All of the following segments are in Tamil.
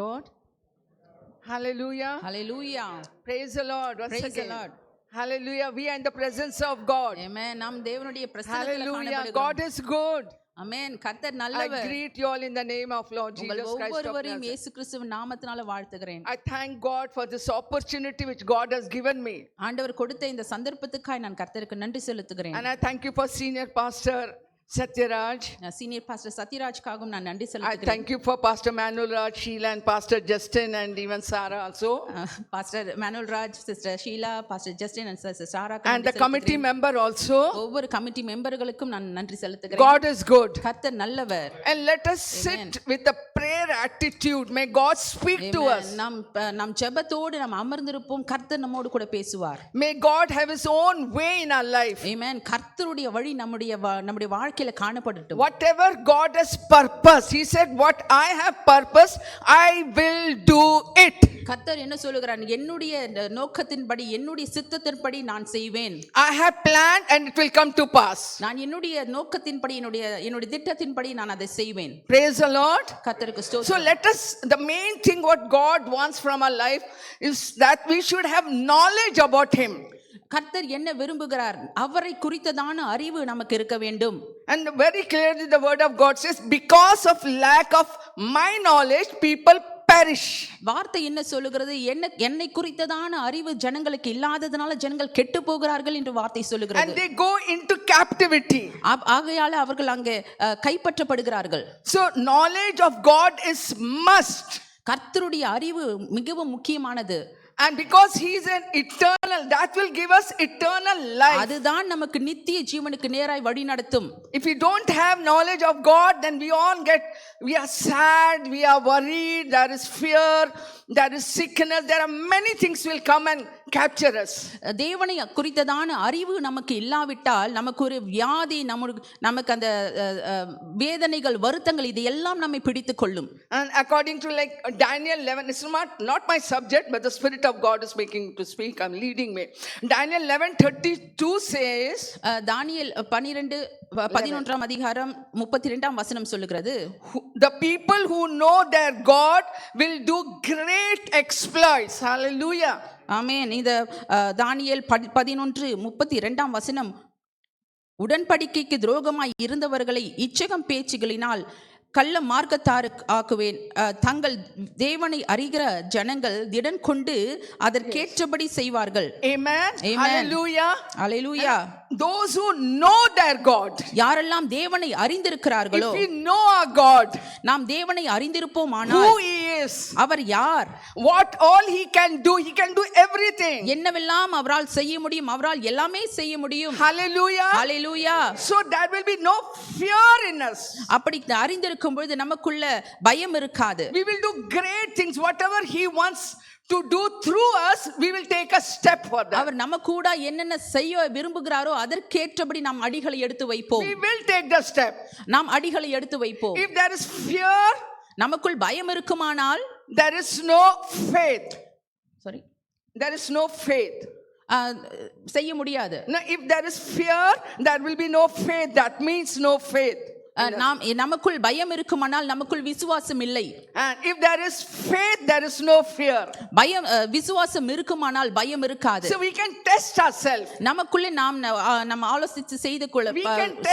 Lord. Hallelujah. Hallelujah. Praise the Lord. Once Praise the again. Lord. Hallelujah. We are in the presence of God. Amen. நாம் தேவனுடைய பிரசன்னத்தில் Hallelujah. காணப்படுகிறோம். God is good. Amen. கர்த்தர் I நல்லவர். greet you all in the name of Lord உங்கள் Jesus Christ of ஒவ்வொருவரையும் Nazareth. இயேசு கிறிஸ்துவின் நாமத்தினால வாழ்த்துகிறேன். I thank God for this opportunity which God has given me. ஆண்டவர் கொடுத்த இந்த சந்தர்ப்பத்துக்காய் நான் கர்த்தருக்கு நன்றி செலுத்துகிறேன். And I thank you for Senior Pastor Satyaraj. Senior pastor சத்யராஜ்காகவும் நான் நன்றி I செலுத்துகிறேன். thank you for Pastor Manuel Raj, Sheila and Pastor Justin and even Sarah also. Pastor Manuel Raj, sister Sheela, pastor Justin and sister Sarah And the committee member also. ஒவ்வொரு கமிட்டி மெம்பர்களுக்கும் நான் நன்றி செலுத்துகிறேன். God is good. கர்த்தர் நல்லவர். And let us sit with a prayer attitude. May God speak to us. நாம் ஜெபத்தோடு நாம் அமர்ந்திருப்போம். கர்த்தர் நம்மோடு கூட பேசுவார். May God have his own way in our life. Amen. கர்த்தருடைய வழி நம்முடைய வாழ்க்கையில காணப்படட்டும். Whatever God has purpose, he said, what I have purpose, I will do it. கர்த்தர் என்ன சொல்லுகிறார்? என்னுடைய நோக்கத்தின்படி, என்னுடைய சித்தத்தின்படி நான் செய்வேன். I have planned and it will come to pass. நான் என்னுடைய நோக்கத்தின்படி, என்னுடைய திட்டத்தின்படி நான் அதை செய்வேன். Praise the Lord. கர்த்தருக்கு ஸ்தோத்திரம். So let us, the main thing what God wants from our life is that we should have knowledge about him. கர்த்தர் என்ன விரும்புகிறார்? அவரை குறித்ததான அறிவு நமக்கு இருக்க வேண்டும். And very clearly the word of God says, because of lack of my knowledge people perish. வார்த்தை என்ன சொல்லுகிறது? என்னை குறித்ததான அறிவு ஜனங்களுக்கு இல்லாததனால ஜனங்கள் கெட்டு போகிறார்கள் என்று வார்த்தை சொல்லுகிறது. And they go into captivity. ஆகையால அவர்கள் அங்கே கைப்பற்றப்படுகிறார்கள். So knowledge of God is must. கர்த்தருடைய அறிவு மிகவும் முக்கியமானது. And because he is an eternal, that will give us eternal life. அதுதான் நமக்கு நித்திய ஜீவனுக்கு நேராய் வழி நடத்தும். If we don't have knowledge of God, then we are sad, we are worried, there is fear, there is sickness, there are many things will come and capture us. தேவனை குறித்ததான அறிவு நமக்கு இல்லாவிட்டால் நமக்கு ஒரு வியாதி, நமக்கு அந்த வேதனைகள், வருத்தங்கள் இது எல்லாம் நம்மை பிடித்துக் கொள்ளும். And according to like Daniel 11, it's not my subject, but the Spirit of God is making to speak. I'm leading me. Daniel 11:32 says, தானியேல் 11 அதிகாரம் 32 வசனம் சொல்லுகிறது, the people who know their God will do great exploits. Hallelujah. ஆமென். இந்த தானியேல் 11:32 வசனம், உடன்படிக்கைக்கு துரோகமாய் இருந்தவர்களை இச்சகம் பேச்சுகளினால் கள்ள மார்க்கத்தாரு ஆக்குவேன். தங்கள் தேவனை அறிகிற ஜனங்கள் திடன் கொண்டு அதற்கேற்றபடி செய்வார்கள். Amen. Hallelujah. Hallelujah. Those who know their God. யாரெல்லாம் தேவனை அறிந்திருக்கிறார்களோ, if we know our God, நாம் தேவனை அறிந்திருப்போமானால், who he is, அவர் யார், what all he can do everything. என்னவெல்லாம் அவரால் செய்ய முடியும், அவரால் எல்லாமே செய்ய முடியும். Hallelujah. Hallelujah. So there will be no fear in us. அப்படி அறிந்திருக்கும் பொழுது நமக்குள்ள பயம் இருக்காது. We will do great things. Whatever he wants to do through us, we will take a step for that. அவர் நம்ம கூட என்னென்ன செய்ய விரும்புகிறாரோ அதற்கேற்றபடி நாம் அடிகளை எடுத்து வைப்போம். We will take the step. நாம் அடிகளை எடுத்து வைப்போம். If there is fear, நமக்குள் பயம் இருக்குமானால், there is no faith. sorry, there is no faith. செய்ய முடியாது. No, if there is fear, there will be no faith. That means no faith. நமக்குள் பயம் இருக்குமானால் நமக்குள் விசுவாசம் இல்லை. And if there is faith, there is no fear. பயம் விசுவாசம் இருக்குமானால் பயம் இருக்காது. So we can test ourselves. நமக்குள்ளே நாம் ஆலோசித்து செய்து கொள்ள,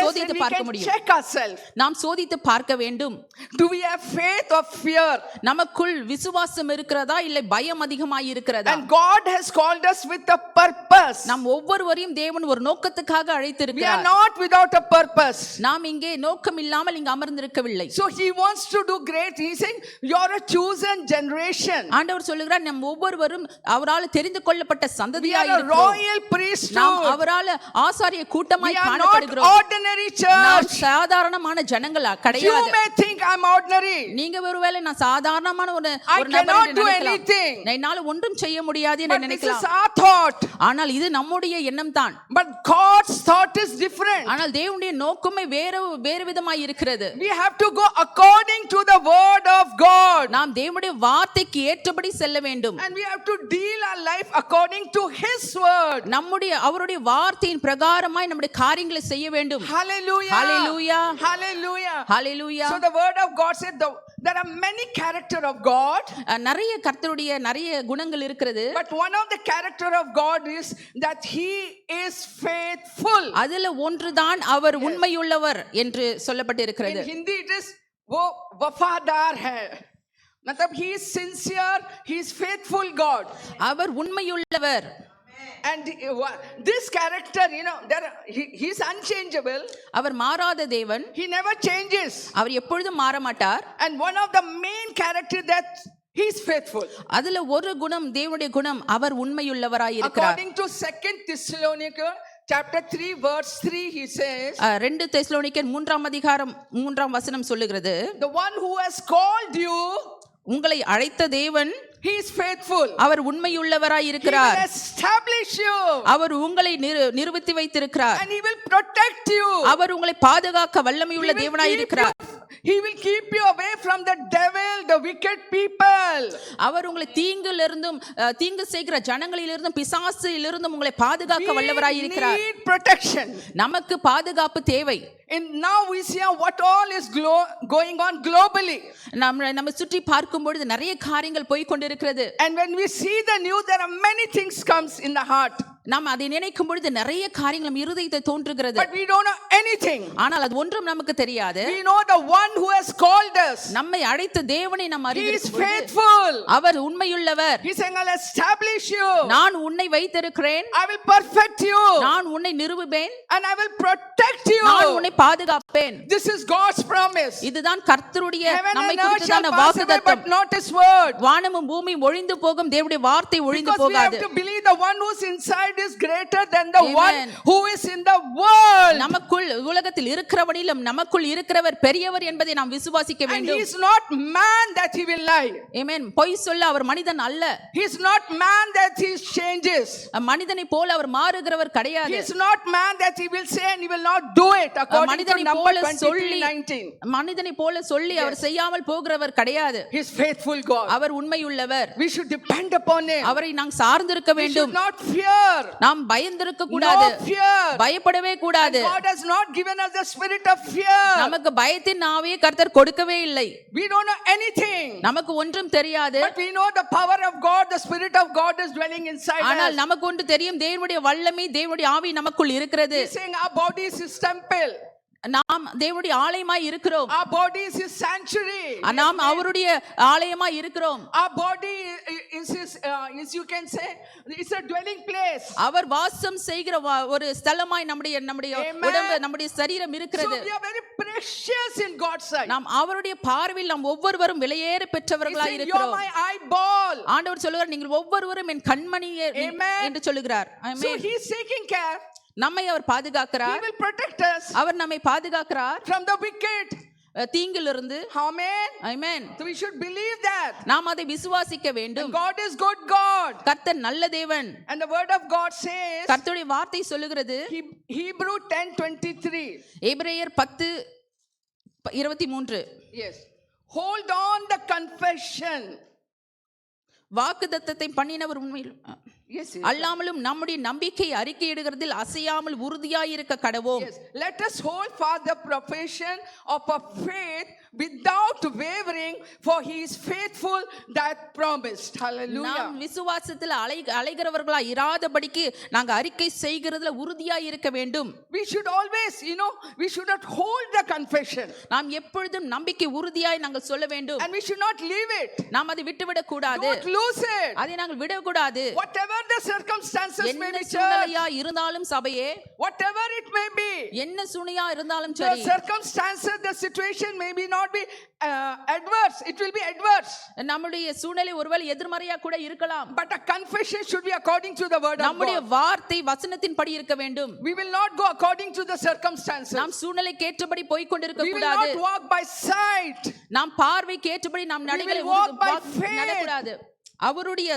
சோதித்து பார்க்க முடியும். Check ourselves. நாம் சோதித்து பார்க்க வேண்டும். Do we have faith or fear? நமக்குள் விசுவாசம் இருக்கிறதா இல்லை பயம் அதிகமாய் இருக்கிறதா? And God has called us with a purpose. நாம் ஒவ்வொருவரையும் தேவன் ஒரு நோக்கத்துக்காக அழைத்திருக்கிறார். We are not without a purpose. நாம் இங்கே நோக்கம் இல்லாமல் இங்கு அமர்ந்திருக்கவில்லை. So he wants to do great. He is saying you are a chosen generation. ஆண்டவர் சொல்லுகிறார், நாம் ஒவ்வொருவரும் அவரால் தெரிந்து கொள்ளப்பட்ட சந்ததியாய் இருக்கிறோம். We are a royal priesthood. நாம் அவரால் ஆசாரிய கூட்டமாய் காணப்படுகிறோம். We are not ordinary church. நாம் சாதாரணமான ஜனங்கள் கிடையாது. You may think I'm ordinary. நீங்க ஒருவேளை நான் சாதாரணமான ஒரு நபர் என்று நினைக்கலாம். என்னால் ஒன்றும் செய்ய முடியாது என்று நினைக்கலாம். But this is our thought. ஆனால் இது நம்முடைய எண்ணம் தான். But God's thought is different. ஆனால் தேவனுடைய நோக்கமே வேறு விதமாய் இருக்கிறது. We have to go according to the word of God. நாம் தேவனுடைய வார்த்தைக்கு ஏற்றபடி செல்ல வேண்டும். And we have to deal our life according to his word. அவருடைய வார்த்தையின் பிரகாரமாய் நம்முடைய காரியங்களை செய்ய வேண்டும். Hallelujah. Hallelujah. Hallelujah. Hallelujah. So the word of God said There are many character of God, நிறைய கர்த்தருடைய நிறைய குணங்கள் இருக்கிறது. but one of the character of God is that he is faithful. அதுல ஒன்றுதான் அவர் உண்மையுள்ளவர் என்று சொல்லப்பட்டிருக்கிறது. In Hindi it is wo wafadar hai. matlab he is sincere, he is faithful God. அவர் உண்மையுள்ளவர். And this character, he is unchangeable. அவர் மாறாத தேவன். He never changes. அவர் எப்பொழுதும் மாற மாட்டார். And one of the main character that he is faithful. அதுல ஒரு குணம் தேவனுடைய குணம், அவர் உண்மையுள்ளவராய் இருக்கிறார். According to 2 Thessalonians chapter 3 verse 3 he says, 2 தெசலோனிக்கர் 3ஆம் அதிகாரம் 3ஆம் வசனம் சொல்லுகிறது, the one who has called you, உங்களை அழைத்த தேவன் he is faithful. Our உண்மையுள்ளவராய் He இருக்கிறார். will establish you. அவர் உங்களை நிறுத்தி வைத்திருக்கிறார். And he will protect you. அவர் உங்களை பாதுகாக்க வல்லமையுள்ள தேவனாய் இருக்கிறார். He will keep you away from the devil, the wicked people. அவர் உங்களை தீங்கிலிருந்தும் தீங்கு செய்கிற ஜனங்களிலிருந்தும் பிசாசிலிருந்தும் உங்களை பாதுகாக்க வல்லவராய் இருக்கிறார். We need protection. நமக்கு பாதுகாப்பு தேவை. And now we see what all is going on globally. நம்ம சுற்றி பார்க்கும் பொழுது நிறைய காரியங்கள் போய் கொண்டிருக்கிறது. And when we see the news, there are many things comes in the heart. நாம் அதை நினைக்கும் பொழுது நிறைய காரியங்கள் நம் இருதயத்தை தோன்றுகிறது. But we don't know anything. ஆனால் அது ஒன்றும் நமக்கு தெரியாது. We know the one who has called us. நம்மை அழைத்த தேவனை நாம் அறிந்திருக்கிறோம். He is faithful. அவர் உண்மையுள்ளவர். He saying, I'll establish you. நான் உன்னை வைத்திருக்கிறேன். I will perfect you. நான் உன்னை நிறுவுவேன். And I will protect you. நான் உன்னை பாதுகாப்பேன். This is God's promise. இதுதான் கர்த்தருடைய நம்மை குறித்ததான வாக்குத்தத்தம். But not his word. வானமும் பூமியும் ஒழிந்து போகும், தேவனுடைய வார்த்தை ஒழிந்து போகாது. Because we have to believe the one who's inside is greater than the one who is in the world. நமக்குள் உலகத்தில் இருக்கிறவனிலும் நமக்குள் இருக்கிறவர் பெரியவர் என்பதை நாம் விசுவாசிக்க வேண்டும். And he is not man that he will lie. Amen. பொய் சொல்ல அவர் மனிதன் அல்ல. He is not man that he changes. மனிதனை போல அவர் மாறுகிறவர் கிடையாது. He is not man that he will say and he will not do it according to Numbers 23:19. மனிதனை போல சொல்லி அவர் செய்யாமல் போகிறவர் கிடையாது. He is faithful God. அவர் உண்மையுள்ளவர். We should depend upon him. அவரை நாம் சார்ந்திருக்க வேண்டும். We should not fear. நாம் பயந்திருக்க கூடாது. No fear. பயப்படவே கூடாது. God has not given us the spirit of fear. நமக்கு பயத்தின் ஆவியை கர்த்தர் கொடுக்கவே இல்லை. We don't know anything. நமக்கு ஒன்றும் தெரியாது. But we know the power of God, the spirit of God is dwelling inside us. ஆனால் நமக்கு ஒன்று தெரியும், தேவனுடைய வல்லமை, தேவனுடைய ஆவி நமக்குள் இருக்கிறது. He's saying our body is his temple. நாம் தேவனுடைய ஆலயமாய் இருக்கிறோம். Our body is his sanctuary. நாம் அவருடைய ஆலயமாய் இருக்கிறோம். Our body is his you can say it's a dwelling place. அவர் வாசம் செய்கிற ஒரு ஸ்தலமாய் நம்முடைய உடம்பு, நம்முடைய சரீரம் இருக்கிறது. So we are very precious in God's sight. நாம் அவருடைய பார்வையில் நாம் ஒவ்வொருவரும் விலையேற பெற்றவர்களாய் இருக்கிறோம். You are my eyeball. ஆண்டவர் சொல்லுகிறார், நீங்கள் ஒவ்வொருவரும் என் கண்மணியே என்று சொல்லுகிறார். So he is taking care. நம்மை அவர் பாதுகாக்கிறார். He will protect us. அவர் நம்மை பாதுகாக்கிறார் from the wicked. தீங்கிலிருந்து. Amen. Amen. So we should believe that. நாம் அதை விசுவாசிக்க வேண்டும். And God is good God. கர்த்தர் நல்ல தேவன். And the word of God says, கர்த்தருடைய வார்த்தை சொல்லுகிறது, Hebrew 10:23. எபிரேயர் 10:23. Yes. Hold on the confession. வாக்குத்தத்தத்தை பண்ணினவர் உண்மையில் அல்லாமலும் நம்முடைய நம்பிக்கை அறிக்கையிடுகிறதில் அசையாமல் உறுதியாயிருக்க கடவோம். Let us hold fast the profession of a faith without wavering, for he is faithful that promised. Hallelujah. நாம் விசுவாசத்தில் அலைகிறவர்களாய் இராதபடிக்கு நாங்கள் அறிக்கை செய்கிறதுல உறுதியாய் இருக்க வேண்டும். We should always, we should not hold the confession. நாம் எப்பொழுதும் நம்பிக்கை உறுதியாய் நாங்கள் சொல்ல வேண்டும். And we should not leave it. நாம் அதை விட்டுவிடக் கூடாது. Don't lose it. அதை நாங்கள் விடக்கூடாது. Whatever the circumstances may be, சூழ்நிலையா இருந்தாலும் சபையே, whatever it may be, என்ன சூழ்நிலையா இருந்தாலும் சரி, the circumstances, the situation may be not be adverse, it will be adverse. நம்முடைய சூழ்நிலை ஒருவேளை எதிர்மறையா கூட இருக்கலாம். But a confession should be according to the word of God. நம்முடைய வார்த்தை வசனத்தின்படி இருக்க வேண்டும். We will not go according to the circumstances. நாம் சூழ்நிலைக்கு ஏற்றபடி போய் கொண்டிருக்க கூடாது. We will not walk by sight. நாம் பார்வைக்கு ஏற்றபடி நாம் நடக்கூடாது. அவருடைய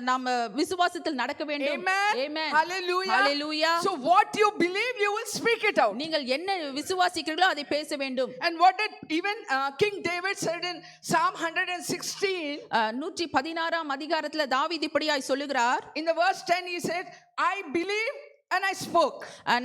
நாம் விசுவாசத்தில் நடக்க வேண்டும். Amen. Hallelujah. Hallelujah. So what you believe, you will speak it out. நீங்கள் என்ன விசுவாசிக்கிறீர்களோ அதை பேச வேண்டும். And what did even King David said in Psalm 116, 116ஆம் அதிகாரத்துல தாவீது இப்படியாய் சொல்லுகிறார். in the verse 10 he said, I believe and I spoke.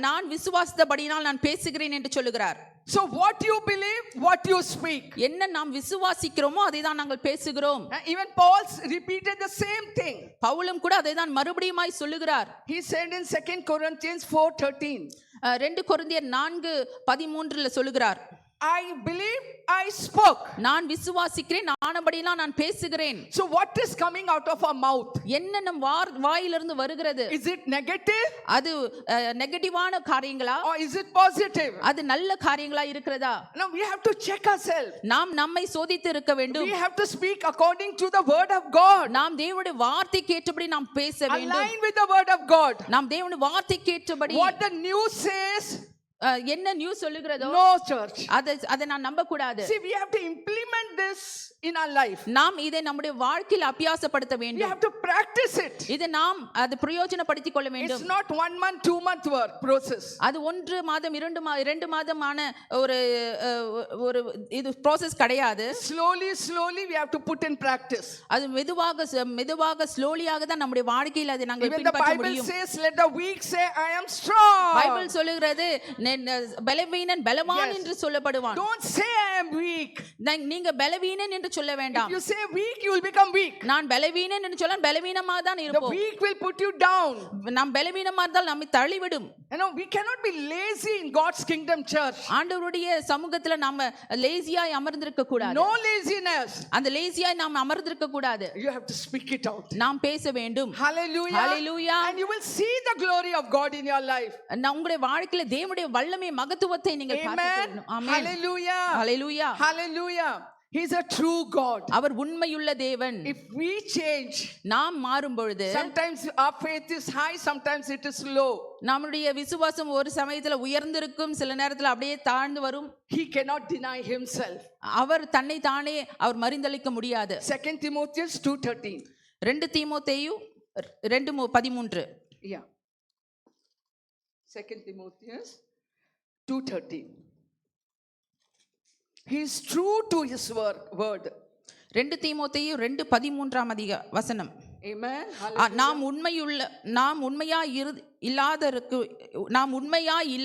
நான் விசுவாசித்தபடியினால் நான் பேசுகிறேன் என்று சொல்லுகிறார். So what you believe, what you speak. என்ன நாம் விசுவாசிக்கிறோமோ அதை தான் நாங்கள் பேசுகிறோம். Even Paul repeated the same thing. பவுலும் கூட அதை தான் மறுபடியுமாய் சொல்லுகிறார். He said in 2 Corinthians 4:13. 2 கொரிந்தியர் 4:13 சொல்லுகிறார். I believe, I spoke. நான் விசுவாசிக்கிறேன், ஆனபடியெல்லாம் நான் பேசுகிறேன். So what is coming out of our mouth? என்ன நம் வாயிலிருந்து வருகிறது? Is it negative? அது நெகட்டிவான காரியங்களா? Or is it positive? அது நல்ல காரியங்களா இருக்கிறதா? Now we have to check ourselves. நாம் நம்மை சோதித்து இருக்க வேண்டும். We have to speak according to the word of God. நாம் தேவனுடைய வார்த்தைக்கு ஏற்றபடி நாம் பேச வேண்டும். Align with the word of God. நாம் தேவனுடைய வார்த்தைக்கு ஏற்றபடி. What the news says, என்ன நியூஸ் சொல்லுகிறதோ no church. அதை நான் நம்ப கூடாது. See, we have to implement this in our life. நாம் இதை நம்முடைய வாழ்க்கையில் அபியாசப்படுத்த We வேண்டும். have to practice it. இதை நாம் அது பிரயோஜனப்படுத்திக் கொள்ள வேண்டும். It's not 1 month, 2 month work process. அது 1 மாதம் 2 மாதமான ஒரு இது process கிடையாது. Slowly we have to put in practice. அது மெதுவாக ஸ்லோலியாக தான் நம்முடைய வாழ்க்கையில் அதை நாங்கள் Even the பின்பற்ற Bible முடியும். says, let the weak say, I am strong. Bible சொல்லுகிறது பலவீனன் பலவான் என்று சொல்லப்படுவான். Don't say I am weak. நீங்க பலவீனன் என்று சொல்ல வேண்டாம். If you say weak, you will become weak. நான் பலவீனன் என்று சொன்னா பலவீனமா தான் The இருப்போம். weak will put you down. நாம் பலவீனமா இருந்தால் நம்மை தள்ளிவிடும். You know, we cannot be lazy in God's kingdom church. ஆண்டவருடைய சமூகத்துல நாம லேசியாய் அமர்ந்திருக்க கூடாது. No laziness. அந்த லேசியாய் நாம் அமர்ந்திருக்க கூடாது. You have to speak it out. நாம் பேச வேண்டும். Hallelujah. Hallelujah. And you will see the glory of God in your life. உங்களுடைய வாழ்க்கையில தேவனுடைய வல்லமை மகத்துவத்தை நீங்கள் பார்க்க வேண்டும். Amen. Hallelujah. Hallelujah. Hallelujah. He's a true God. அவர் உண்மையுள்ள தேவன். If we change, நாம் மாறும் பொழுது sometimes our faith is high, sometimes it is low. நம்முடைய விசுவாசம் ஒரு சமயத்துல உயர்ந்திருக்கும், சில நேரத்துல அப்படியே தாழ்ந்து வரும். He cannot deny himself. அவர் தன்னை தானே அவர் மறிந்தளிக்க முடியாது. 2 Timothy 2:13. 2 தீமோத்தேயு 2:13. Yeah. 2 Timothy 2:13. He is true to his word. 2 தீமோத்தேயு 2:13 வசனம். Amen. நாம் உண்மையாய்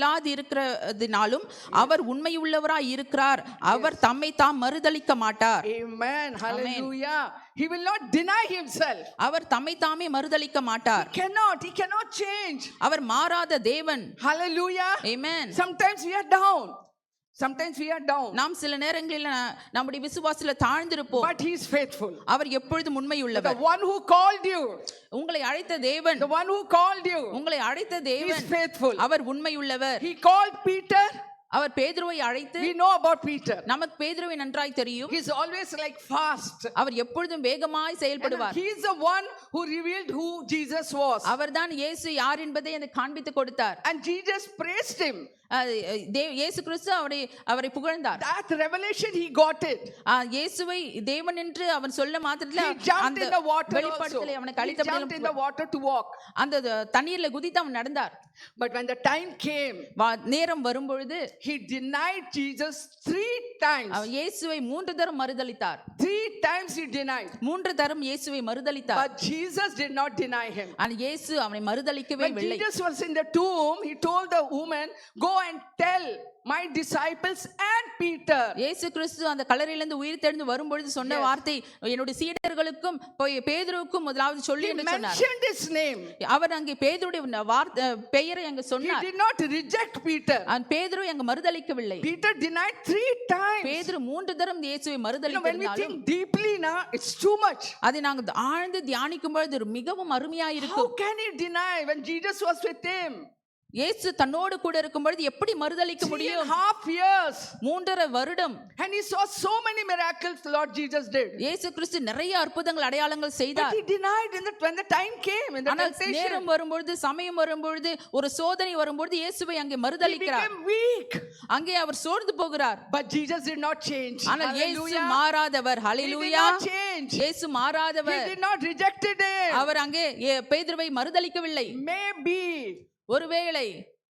இல்லாதிருக்கிறதினாலும் அவர் உண்மையுள்ளவராய் இருக்கிறார். அவர் தம்மை தாம் மறுதலிக்க மாட்டார். Amen. Hallelujah. He will not deny himself. அவர் தம்மை தாமே மறுதலிக்க மாட்டார். He cannot change. அவர் மாறாத தேவன். Hallelujah. Amen. Sometimes we are down. நாம் சில நேரங்களில் நம்முடைய விசுவாசத்துல தாழ்ந்திருப்போம். But he is faithful. அவர் எப்பொழுதும் உண்மையுள்ளவர். The one who called you, உங்களை அழைத்த தேவன், the one who called you, உங்களை அழைத்த தேவன், he is faithful. அவர் உண்மையுள்ளவர். He called Peter. அவர் பேதுருவை அழைத்து, we know about Peter. நமக்கு பேதுருவை நன்றாய் தெரியும். He is always like fast. அவர் எப்பொழுதும் வேகமாய் செயல்படுவார். He is the one who revealed who Jesus was. அவர்தான் இயேசு யார் என்பதை எனக்கு காண்பித்து கொடுத்தார். And Jesus praised him. இயேசு கிறிஸ்து அவரை புகழ்ந்தார். That revelation he got it. இயேசுவை தேவன் என்று அவன் சொல்ல மாத்திரத்துல அந்த வெளிப்படுத்தலை அவனுக்கு அளித்தபடி in the water to walk. அந்த தண்ணீர்ல குதித்து அவன் நடந்தார். But when the time came, நேரம் வரும்பொழுது he denied Jesus 3 times. அவன் இயேசுவை 3 தரம் மறுதலித்தார். 3 times he denied. 3 தரம் இயேசுவை மறுதலித்தார். But Jesus did not deny him. ஆனா இயேசு அவனை மறுதலிக்கவே இல்லை. When Jesus was in the tomb, he told the woman, go and tell my disciples and Peter. இயேசு கிறிஸ்து அந்த கல்லறையிலிருந்து உயிர் தெழுந்து வரும்பொழுது சொன்ன வார்த்தை, என்னுடைய சீடர்களுக்கும் பேதுருவுக்கும் முதலாவது சொல்லி என்று சொன்னார். He mentioned his name. அவர் அங்கே பேதுருடைய பெயரை அங்கே சொன்னார். He did not reject Peter. பேதுரு அங்கே மறுதலிக்கவில்லை. Peter denied 3 times. பேதுரு 3 தரம் இயேசுவை மறுதலித்தாலும், when we think deeply now, it's too much. அதை நாங்கள் ஆழ்ந்து தியானிக்கும் பொழுது மிகவும் அருமையாக இருக்கும். How can he deny when Jesus was with him? இயேசு தன்னோடு கூட இருக்கும் பொழுது எப்படி மறுதலிக்க முடியும்? 3.5 years. 3.5 வருடம். And he saw so many miracles Lord Jesus did. இயேசு கிறிஸ்து நிறைய அற்புதங்கள் அடையாளங்கள் செய்தார். But he denied when the time came, when the temptation. நேரம் வரும்பொழுது, சமயம் வரும்பொழுது, ஒரு சோதனை வரும்பொழுது இயேசுவை அங்கே மறுதலிக்கிறார். He became weak. அங்கே அவர் சோர்ந்து போகிறார். But Jesus did not change. ஆனால் இயேசு மாறாதவர். ஹல்லேலூயா. இயேசு மாறாதவர். He did not rejected him. அவர் அங்கே பேதுருவை மறுதலிக்கவில்லை. Maybe ஒருவேளை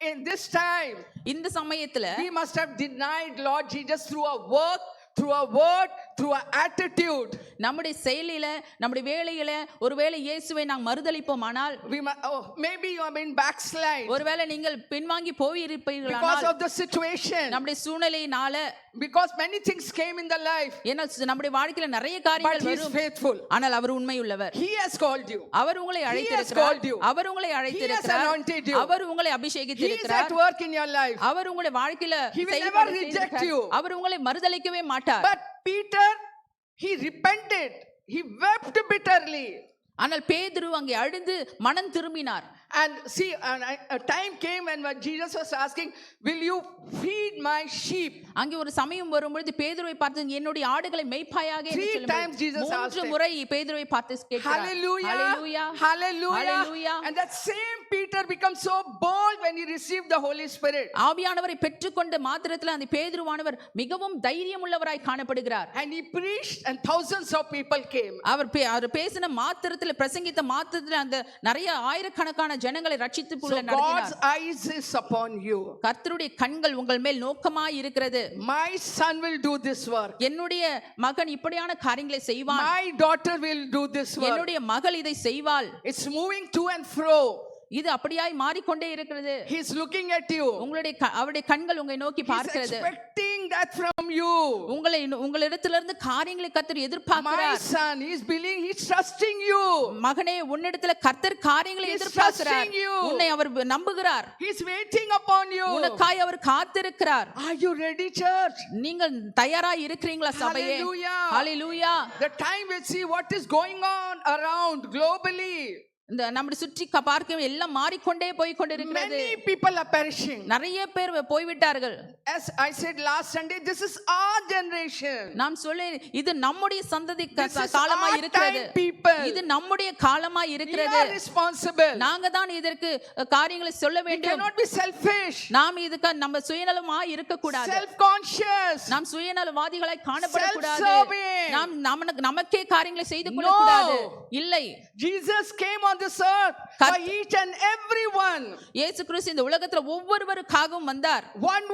in this time, இந்த சமயத்துல we must have denied Lord Jesus through our work, through our word, through our attitude. நம்முடைய செயலில நம்முடைய வேலையில ஒருவேளை இயேசுவை நாம் மறுதலிப்போமானால் Maybe you have been backslide ஒருவேளை நீங்கள் பின்வாங்கி because போயிருப்பீர்களானால் of the situation, நம்முடைய சூழ்நிலையினால because many things came in the life, ஏன்னா நம்முடைய வாழ்க்கையில நிறைய but காரியங்கள் he is வரும். faithful. ஆனால் அவர் உண்மையுள்ளவர். He has called you. அவர் உங்களை called அழைத்திருக்கிறார். you. அவர் உங்களை He has அழைத்திருக்கிறார். anointed you. அவர் உங்களை He is அபிஷேகித்திருக்கிறார். at work in your life. அவர் உங்களை வாழ்க்கையில He will செயல்பட never reject செய்திருக்கிறார். you. அவர் உங்களை மறுதலிக்கவே மாட்டார். But Peter, he repented. He wept bitterly. ஆனால் பேதுரு அங்கே அழுது மனம் திரும்பினார். And see, a time came when Jesus was asking, will you feed my sheep? அங்கே ஒரு சமயம் வரும்பொழுது பேதுருவை பார்த்து என்னுடைய ஆடுகளை மேய்ப்பாயாக என்று 3 சொல்லும்போது times Jesus asked 3 him. முறை பேதுருவை பார்த்து கேட்கிறார். Hallelujah. Hallelujah. Hallelujah. Hallelujah. And that same Peter becomes so bold when he received the Holy Spirit. ஆவியானவரை பெற்றுக்கொண்ட மாத்திரத்தில் அந்த பேதுருவானவர் மிகவும் தைரியம் உள்ளவராய் காணப்படுகிறார். And he preached and thousands of people came. அவர் பேசின மாத்திரத்தில் பிரசங்கித்த மாத்திரத்தில் அந்த நிறைய ஆயிரக்கணக்கான ஜனங்களை ரட்சித்துக்குள்ள So நடத்தினார். God's eyes is upon you. கர்த்தருடைய கண்கள் உங்கள் மேல் நோக்கமாய் இருக்கிறது. My son will do this work. என்னுடைய மகன் இப்படியான காரியங்களை செய்வான். My daughter will do this work. என்னுடைய மகள் இதை செய்வாள். It's moving to and fro. இது அப்படியாய் மாறிக்கொண்டே இருக்கிறது. He is looking at you. அவருடைய கண்கள் உங்களை நோக்கி He is பார்க்கிறது. expecting that from you. உங்களிடத்திலிருந்து காரியங்களை கர்த்தர் எதிர்பார்க்கிறார். My son, he is believing, he is trusting you. மகனே உன்னிடத்துல கர்த்தர் காரியங்களை எதிர்பார்க்கிறார். உன்னை அவர் நம்புகிறார். He is waiting upon you. உனக்காய் அவர் காத்திருக்கிறார். Are you ready, church? நீங்கள் தயாராய் இருக்கிறீங்களா சபையே? Hallelujah. Hallelujah. The time will see what is going on around globally. இந்த நம்மை சுற்றி பார்க்க எல்லாம் மாறிக்கொண்டே போய் கொண்டிருக்கிறது. Many people are perishing. நிறைய பேர் போய்விட்டார்கள். As I said last Sunday, this is our generation. நாம் இது நம்முடைய சந்ததி காலமாய் இருக்கிறது. இது நம்முடைய காலமாய் இருக்கிறது. We are responsible. நாங்க தான் இதற்கு காரியங்களை சொல்ல வேண்டும். We cannot be selfish. நாம் இதுக்கு நம்ம சுயநலமாய் இருக்க கூடாது. Self conscious. நாம் சுயநலவாதிகளாய் காணப்பட கூடாது. நாம் நமக்கே காரியங்களை செய்து கொள்ள கூடாது. இல்லை. Jesus came on this earth for each and everyone. இயேசு கிறிஸ்து இந்த உலகத்துல ஒவ்வொருவருக்காகவும் வந்தார்.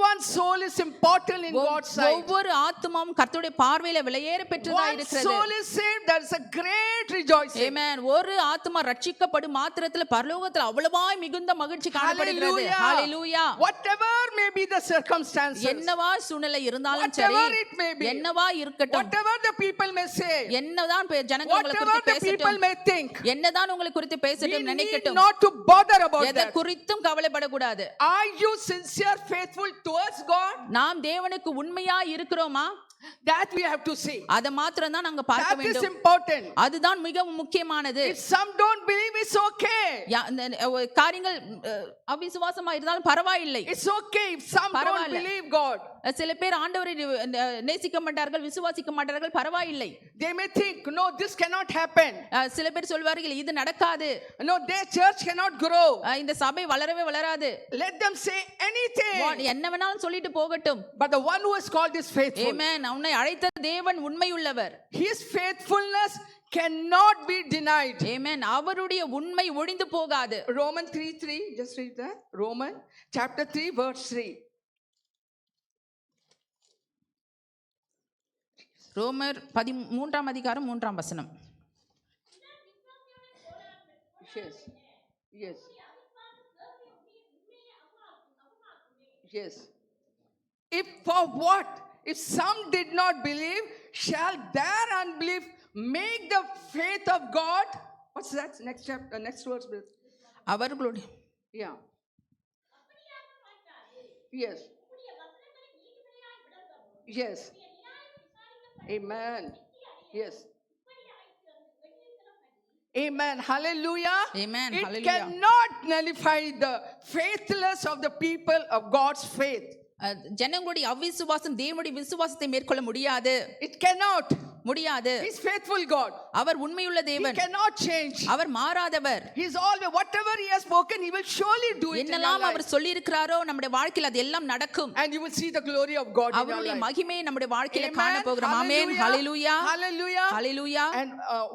One soul is important in God's sight. ஒவ்வொரு ஆத்துமாவும் கர்த்தருடைய பார்வையில விலையேற பெற்றதா இருக்கிறது. One soul is saved, there is a great rejoicing. Amen. ஒரு ஆத்துமா ரட்சிக்கப்படும் மாத்திரத்துல பரலோகத்துல அவ்வளவாய் மிகுந்த மகிழ்ச்சி காணப்படுகிறது. Hallelujah. Whatever may be the circumstances, என்னவா சூழ்நிலை இருந்தாலும் சரி, என்னவா இருக்கட்டும், whatever the people may say, என்னதான் ஜனங்கள் உங்களை குறித்து பேசட்டும், என்னதான் உங்களை குறித்து பேசட்டும் நினைக்கட்டும், not to bother about எதை that. குறித்தும் கவலைப்படக்கூடாது. Are you sincere, faithful towards God? நாம் தேவனுக்கு உண்மையா இருக்கிறோமா? That we have to see. அத மாத்திரம் தான் நாங்க பார்க்க வேண்டும். That is important. அதுதான் மிகவும் முக்கியமானது. If some don't believe, it's okay. காரியங்கள் அவிசுவாசமா இருந்தாலும் பரவாயில்லை. It's okay if some don't believe God. சில பேர் ஆண்டவரை நேசிக்க மாட்டார்கள், விசுவாசிக்க மாட்டார்கள், பரவாயில்லை. They may think, no, this cannot happen. சில பேர் சொல்வார்கள் இது நடக்காது. No, their church cannot grow. இந்த சபை வளரவே வளராது. Let them say anything. என்ன வேணாலும் சொல்லிட்டு போகட்டும். But the one who is called is faithful. Amen. உன்னை அழைத்த தேவன் உண்மையுள்ளவர். His faithfulness cannot be denied. Amen. அவருடைய உண்மை ஒழிந்து போகாது. Romans 3:3, just read that. Romans chapter 3 verse 3. ரோமர் 13ஆம் அதிகாரம் 3ஆம் வசனம். Yes. Yes. Yes. If for what? If some did not believe, shall their unbelief make the faith of God? What's that? Next chapter, next verse. அவர்களுடைய Yeah. Yes. Yes. Amen. Yes. Amen. Hallelujah. Amen. It Hallelujah. cannot nullify the faithlessness of the people of God's faith. ஜனங்களுடைய அவிசுவாசம் தேவனுடைய விசுவாசத்தை மேற்கொள்ள முடியாது. It cannot. முடியாது. He is faithful God. அவர் உண்மையுள்ள தேவன். He cannot change. அவர் மாறாதவர். He is always, whatever he has spoken, he will surely do it. என்னெல்லாம் அவர் சொல்லி இருக்கிறாரோ நம்முடைய வாழ்க்கையில் அது எல்லாம் நடக்கும். And you will see the glory of God in your அவருடைய life. மகிமையை நம்முடைய வாழ்க்கையில காண போகிறோம். ஆமென். ஹalleluya. Hallelujah. Hallelujah. And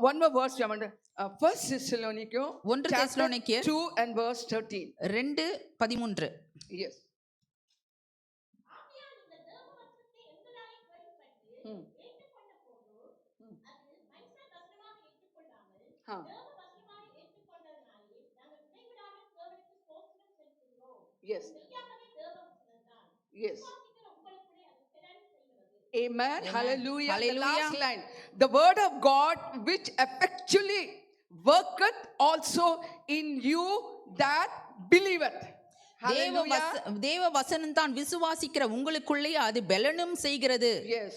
one more verse we want to 1 Thessalonians 2 and verse 13. 2:13. Yes. Yes. Yes. Amen. Hallelujah. The Hallelujah. last line. The word of God which effectually worketh also in you that believeth. Hallelujah. தேவ வசனம் தான் விசுவாசிக்கிற உங்களுக்குள்ளே அது பெலனும் செய்கிறது. Yes.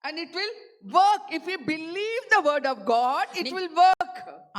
And it will work. If we believe the word of God, it will work.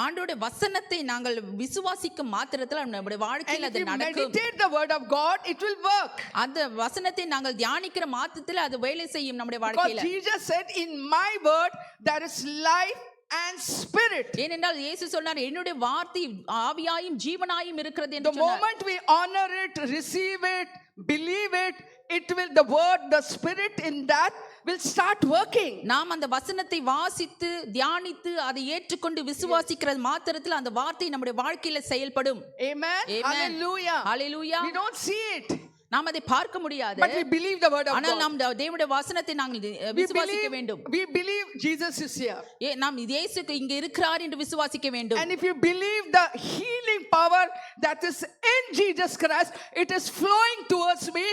ஆண்டவருடைய வசனத்தை நாங்கள் விசுவாசிக்கும் மாத்திரத்தில் நம்முடைய And வாழ்க்கையில் if அது we நடக்கும். meditate the word of God, it will work. அந்த வசனத்தை நாங்கள் தியானிக்கிற மாத்திரத்தில் அது வேலை செய்யும் நம்முடைய Because வாழ்க்கையில. Jesus said, in my word there is life and spirit. ஏனென்றால் இயேசு சொன்னார் என்னுடைய வார்த்தை ஆவியாயும் ஜீவனாயும் இருக்கிறது The என்று சொன்னார். moment we honor it, receive it, believe it, it will, the word, the spirit in that will start working. நாம் அந்த வசனத்தை வாசித்து தியானித்து அதை ஏற்றுக்கொண்டு விசுவாசிக்கிறது மாத்திரத்தில் அந்த வார்த்தை நம்முடைய வாழ்க்கையில செயல்படும். Amen. Hallelujah. Hallelujah. We don't see it, நாம் அதை பார்க்க முடியாது. but we believe the word of ஆனால் God. நாம் தேவனுடைய வசனத்தை நாங்கள் விசுவாசிக்க வேண்டும். We believe Jesus is here. நாம் இயேசு இங்க இருக்கிறார் என்று விசுவாசிக்க வேண்டும். And if you believe the healing power that is in Jesus Christ, it is flowing towards me,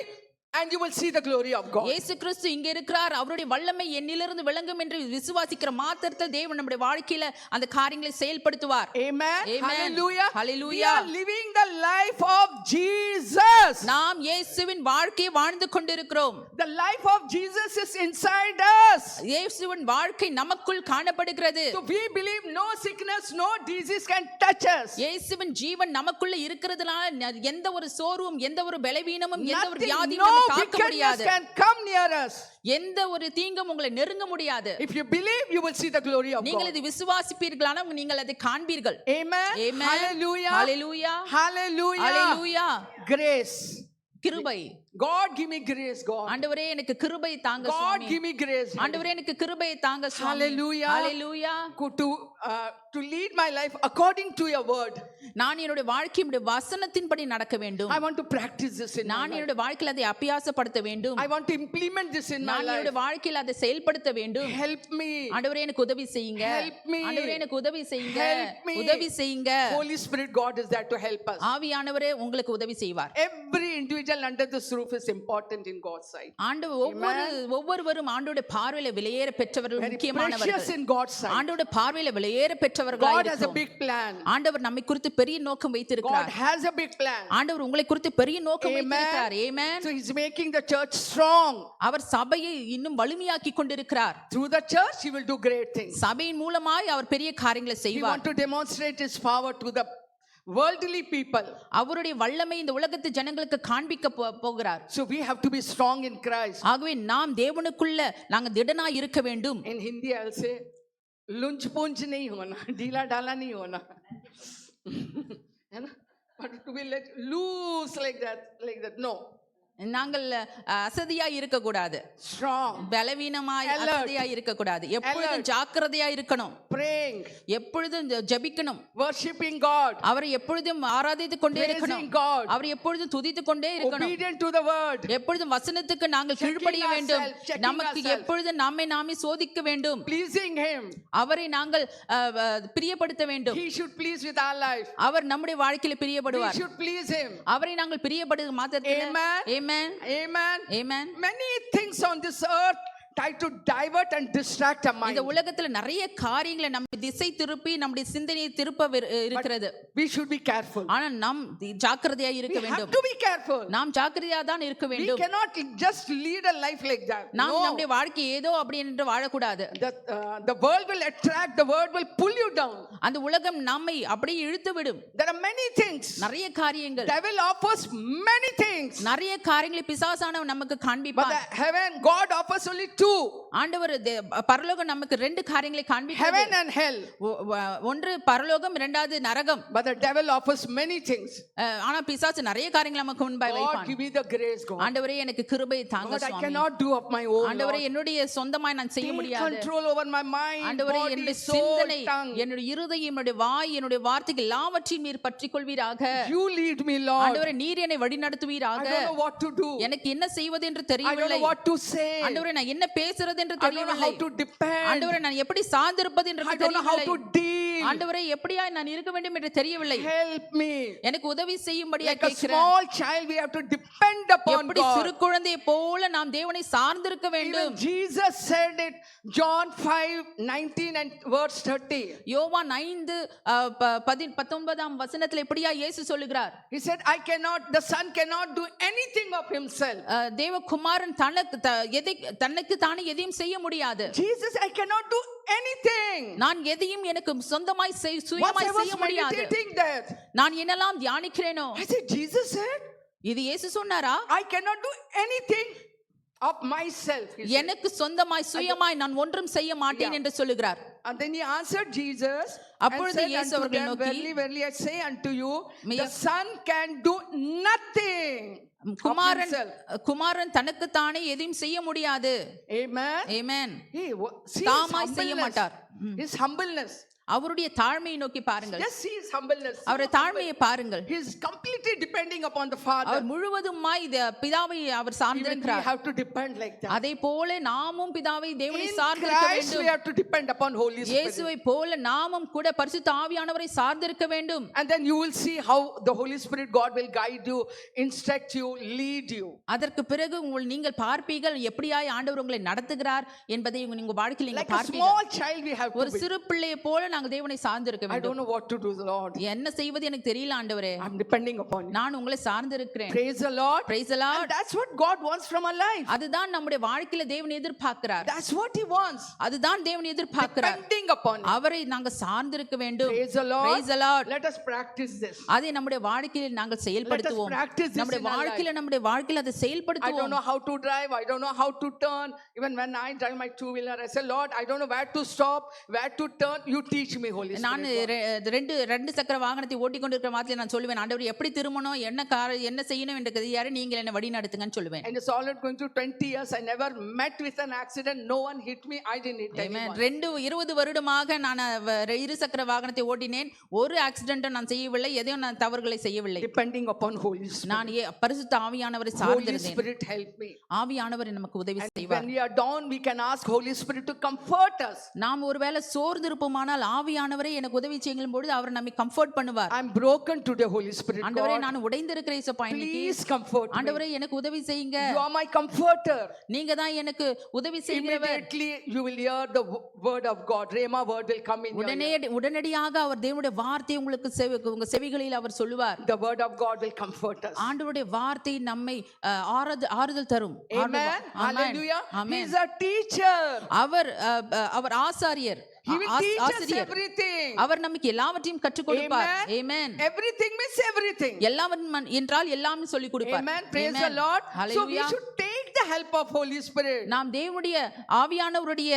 and you will see the glory of God. இயேசு கிறிஸ்து இங்க இருக்கிறார், அவருடைய வல்லமை என்னிலிருந்து விளங்கும் என்று விசுவாசிக்கிற மாத்திரத்தில் தேவன் நம்முடைய வாழ்க்கையில அந்த காரியங்களை செயல்படுத்துவார். Amen. Amen. Hallelujah. Hallelujah. We are living the life of Jesus. நாம் இயேசுவின் வாழ்க்கையை வாழ்ந்து கொண்டிருக்கிறோம். The life of Jesus is inside us. இயேசுவின் வாழ்க்கை நமக்குள் காணப்படுகிறது. So we believe no sickness, no disease can touch us. இயேசுவின் ஜீவன் நமக்குள்ள இருக்கிறதுனால எந்த ஒரு சோர்வும் எந்த ஒரு பலவீனமும் எந்த ஒரு Nothing, வியாதியும் no நம்மை தாக்க wickedness முடியாது. can come near us. எந்த ஒரு தீங்கும் உங்களை நெருங்க முடியாது. If you believe, you will see the glory of நீங்கள் God. இதை விசுவாசிப்பீர்களானால் நீங்கள் அதை காண்பீர்கள். Amen. Amen. Hallelujah. Hallelujah. Hallelujah. Hallelujah. Grace. கிருபை. God give me grace, God. ஆண்டவரே எனக்கு கிருபை தாங்க God சுவாமி. give me grace. ஆண்டவரே எனக்கு கிருபை தாங்க சுவாமி. Hallelujah. Hallelujah. To lead my life according to your word. நான் என்னுடைய வாழ்க்கையுடைய வசனத்தின்படி நடக்க வேண்டும். I want to practice this in my நான் life. என்னுடைய வாழ்க்கையில் அதை அபியாசப்படுத்த வேண்டும். I want to implement this in my நான் life. என்னுடைய வாழ்க்கையில் அதை செயல்படுத்த வேண்டும். Help me. ஆண்டவரே எனக்கு உதவி செய்யுங்க. Help me. ஆண்டவரே எனக்கு உதவி செய்யுங்க. Help me. உதவி செய்யுங்க. Holy Spirit God is there to help us. ஆவியானவரே உங்களுக்கு உதவி செய்வார். Every individual under this roof is important in God's sight. ஆண்டவர் ஒவ்வொருவரும் ஆண்டவருடைய பார்வையில விலையேற பெற்றவர்கள் Very முக்கியமானவர்கள். precious in God's sight. ஆண்டவருடைய பார்வையில விலையேற பெற்றவர்களாய் God has a இருக்கிறோம். big plan. ஆண்டவர் நம்மை குறித்து பெரிய நோக்கம் God வைத்திருக்கிறார். has a big plan. ஆண்டவர் உங்களை குறித்து பெரிய நோக்கம் Amen. வைத்திருக்கிறார். ஆமென். So he's making the church strong. அவர் சபையை இன்னும் வலிமையாக்கி கொண்டிருக்கிறார். Through the church he will do great things. சபையின் மூலமாய் அவர் பெரிய காரியங்களை He செய்வார். want to demonstrate his power to the worldly people. அவருடைய வல்லமை இந்த உலகத்து ஜனங்களுக்கு காண்பிக்க போகிறார். So we have to be strong in Christ. ஆகவே நாம் தேவனுக்குள்ள நாங்க திடனாய் இருக்க வேண்டும். In Hindi I'll say lunch punch nahi hona, ढीला ढाला nahi hona. है ना? But to be let loose like that, no. நாங்கள் அசதியா இருக்க கூடாது. Strong. பலவீனமாய் Alert. அசதியா இருக்க கூடாது. எப்பொழுதும் ஜாக்கிரதையா இருக்கணும். Praying. எப்பொழுதும் ஜெபிக்கணும். Worshiping God. அவரை எப்பொழுதும் ஆராதித்துக் கொண்டே இருக்கணும். Praising God. அவரை எப்பொழுதும் துதித்துக் கொண்டே இருக்கணும். Obedient to the word. எப்பொழுதும் வசனத்துக்கு நாங்கள் Checking கீழ்ப்படிய வேண்டும். ourselves, checking நமக்கு ourselves. எப்பொழுதும் நம்மை நாமே சோதிக்க வேண்டும். Pleasing him. அவரை நாங்கள் பிரியப்படுத்த வேண்டும். He should please with our life. அவர் நம்முடைய வாழ்க்கையில We பிரியப்படுவார். should please him. அவரை நாங்கள் பிரியப்படுகிற மாத்திரத்தில் Amen. Amen. Amen. Amen. Many things on this earth try to divert and distract our mind. இந்த உலகத்துல நிறைய காரியங்களை நம்ம திசை திருப்பி நம்முடைய சிந்தனையை திருப்ப இருக்கிறது. We should be careful. ஆனா நாம் ஜாக்கிரதையா இருக்க We have வேண்டும். to be careful. நாம் ஜாக்கிரதையா தான் இருக்க We வேண்டும். cannot just lead a life like that. நாம் No. நம்முடைய வாழ்க்கை ஏதோ அப்படி என்று வாழக்கூடாது. The world will attract, the world will pull you down. அந்த உலகம் நம்மை அப்படியே இழுத்து விடும். There are many things. நிறைய காரியங்கள், Devil offers many things. நிறைய காரியங்களை பிசாசானவன் நமக்கு But காண்பிப்பான். the heaven, God offers only two. ஆண்டவர் பரலோகம் நமக்கு ரெண்டு காரியங்களை காண்பிக்கிறது. Heaven and hell. ஒன்று பரலோகம், இரண்டாவது நரகம். But the devil offers many things. ஆனா பிசாசு நிறைய காரியங்களை நமக்கு முன்பாய் God வைப்பான். give me the grace, God. ஆண்டவரே எனக்கு கிருபை தாங்க God, I Swami. cannot do of my own. ஆண்டவரே Lord. என்னுடைய சொந்தமாய் நான் செய்ய Take முடியாது. control over my mind, ஆண்டவரே body, என்னுடைய soul, சிந்தனை, tongue. என்னுடைய இருதயம், என்னுடைய வாய், என்னுடைய வார்த்தைகள் எல்லாவற்றையும் நீர் பற்றிக் கொள்வீராக. You lead me, Lord. ஆண்டவரே நீர் என்னை வழி I நடத்துவீராக. don't know what to do. எனக்கு என்ன செய்வது என்று I don't தெரியவில்லை. know what to say. ஆண்டவரே நான் என்ன பேசுறது என்று I don't know தெரியவில்லை. how to depend. ஆண்டவரே நான் எப்படி சார்ந்திருப்பது என்று I don't know how தெரியவில்லை. to deal. ஆண்டவரே எப்படியா நான் இருக்க வேண்டும் என்று தெரியவில்லை. Help me. எனக்கு உதவி செய்யும்படியா Like a கேட்கிறேன். small child, we have to depend upon எப்படி God. சிறு குழந்தையை போல நாம் தேவனை சார்ந்திருக்க வேண்டும். Even Jesus said it, John 5:19 and verse 30. யோவான் 5:19 வசனத்தில் எப்படியா இயேசு சொல்லுகிறார்? He said, the son cannot do anything of himself. தேவகுமாரன் தனக்கு தானே எதையும் செய்ய முடியாது. Jesus, I cannot do anything. நான் எதையும் எனக்கு சொந்தமாய் Once சுயமாய் I was செய்ய முடியாது. meditating that, நான் என்னெல்லாம் தியானிக்கிறேனோ, I said, Jesus said, இது இயேசு சொன்னாரா? I cannot do anything of myself. He said. எனக்கு சொந்தமாய் சுயமாய் நான் ஒன்றும் செய்ய மாட்டேன் என்று சொல்லுகிறார். And then he answered Jesus and அப்பொழுது said இயேசு unto அவர்களை them, நோக்கி, verily, verily, I say unto you, the மெய்யா- son can do nothing of Kumaran himself. குமாரன் தனக்கு தானே எதையும் செய்ய முடியாது. Amen. ஆமென். See his தாமாய் செய்ய humbleness. மாட்டார். His humbleness. அவருடைய தாழ்மையை நோக்கி பாருங்கள். Just see his humbleness. அவருடைய தாழ்மையை பாருங்கள். He is completely depending upon the Father. அவர் முழுவதுமாய் பிதாவை அவர் Even we சார்ந்திருக்கிறார். have to depend like that. அதே போல நாமும் பிதாவை தேவனை In சார்ந்திருக்க Christ, we வேண்டும். have to depend upon Holy Spirit. இயேசுவை போல நாமும் கூட பரிசுத்த ஆவியானவரை சார்ந்திருக்க வேண்டும். And then you will see how the Holy Spirit, God will guide you, instruct you, lead you. அதற்கு பிறகு நீங்கள் பார்ப்பீர்கள் எப்படியாய் ஆண்டவர் உங்களை நடத்துகிறார் என்பதை உங்க வாழ்க்கையில் Like நீங்க a பார்ப்பீர்கள். small child, we have ஒரு to be. சிறு பிள்ளையை போல நாங்க தேவனை சார்ந்திருக்க I வேண்டும். don't know what to do, Lord. என்ன செய்வது எனக்கு தெரியல ஆண்டவரே. I'm depending upon you. நான் உங்களை சார்ந்திருக்கிறேன். Praise the Lord. Praise the Lord. And that's what God wants from our life. அதுதான் நம்முடைய வாழ்க்கையில தேவன் எதிர்பார்க்கிறார். That's what He wants. அதுதான் தேவன் எதிர்பார்க்கிறார். Depending upon Him. அவரை நாங்க சார்ந்திருக்க வேண்டும். Praise the Lord. Praise the Lord. Let us practice this. அதை நம்முடைய வாழ்க்கையில் நாங்கள் செயல்படுத்துவோம். practice this நம்முடைய in our வாழ்க்கையில அதை I don't செயல்படுத்துவோம். know how to drive. I don't know how to turn. Even when I drive my two-wheeler, I say, Lord, I don't know where to stop, where to turn. You teach me, Holy நான் Spirit. ரெண்டு சக்கர வாகனத்தை ஓட்டி கொண்டிருக்கிற மாதிரி நான் சொல்லுவேன், ஆண்டவர் எப்படி திரும்பணும், என்ன செய்யணும் என்று தெரியாது, நீங்கள் என்ன வழி நடத்துங்கன்னு சொல்லுவேன். And it's already going through 20 years. I never met with an accident. No one hit me. I didn't hit anyone. 20 வருடமாக நான் இரு சக்கர வாகனத்தை ஓட்டினேன். ஒரு ஆக்சிடென்ட்டும் நான் செய்யவில்லை, எதையும் நான் தவறுகளை செய்யவில்லை. Depending upon Holy Spirit. நான் பரிசுத்த ஆவியானவரை Holy சார்ந்திருந்தேன். Spirit, help me. ஆவியானவர் நமக்கு உதவி செய்வார். When we are down, we can ask Holy Spirit to comfort us. நாம் ஒருவேளை சோர்ந்திருப்போமானால் ஆவியானவரே எனக்கு உதவி செய்யுங்கள் பொழுது அவர் நம்மை கம்ஃபர்ட் பண்ணுவார். I'm broken today, Holy Spirit. ஆண்டவரே God. நான் உடைந்திருக்கிறேன் இயேசுப்பா, இன்னைக்கு Please comfort me. ஆண்டவரே எனக்கு உதவி செய்யுங்க. You are my comforter. நீங்க தான் எனக்கு உதவி செய்கிறவர். Immediately you will hear the word of God. Rhema word will come in your ear. உடனடியாக அவர் தேவனுடைய வார்த்தை உங்களுக்கு உங்க செவிகளில் அவர் சொல்லுவார். The word of God will comfort us. ஆண்டவருடைய வார்த்தை நம்மை ஆறுதல் தரும். Amen. Hallelujah. He amen. is a teacher. அவர் ஆசாரியர். He will teach us everything. அவர் நமக்கு எல்லாவற்றையும் கற்றுக் கொடுப்பார். Amen. ஆமென். Everything means everything. எல்லாவற்றையும் என்றால் எல்லாமே சொல்லிக் கொடுப்பார். Amen. Praise the Amen. Lord. So we Hallelujah. should take the help of Holy Spirit. நாம் தேவனுடைய ஆவியானவருடைய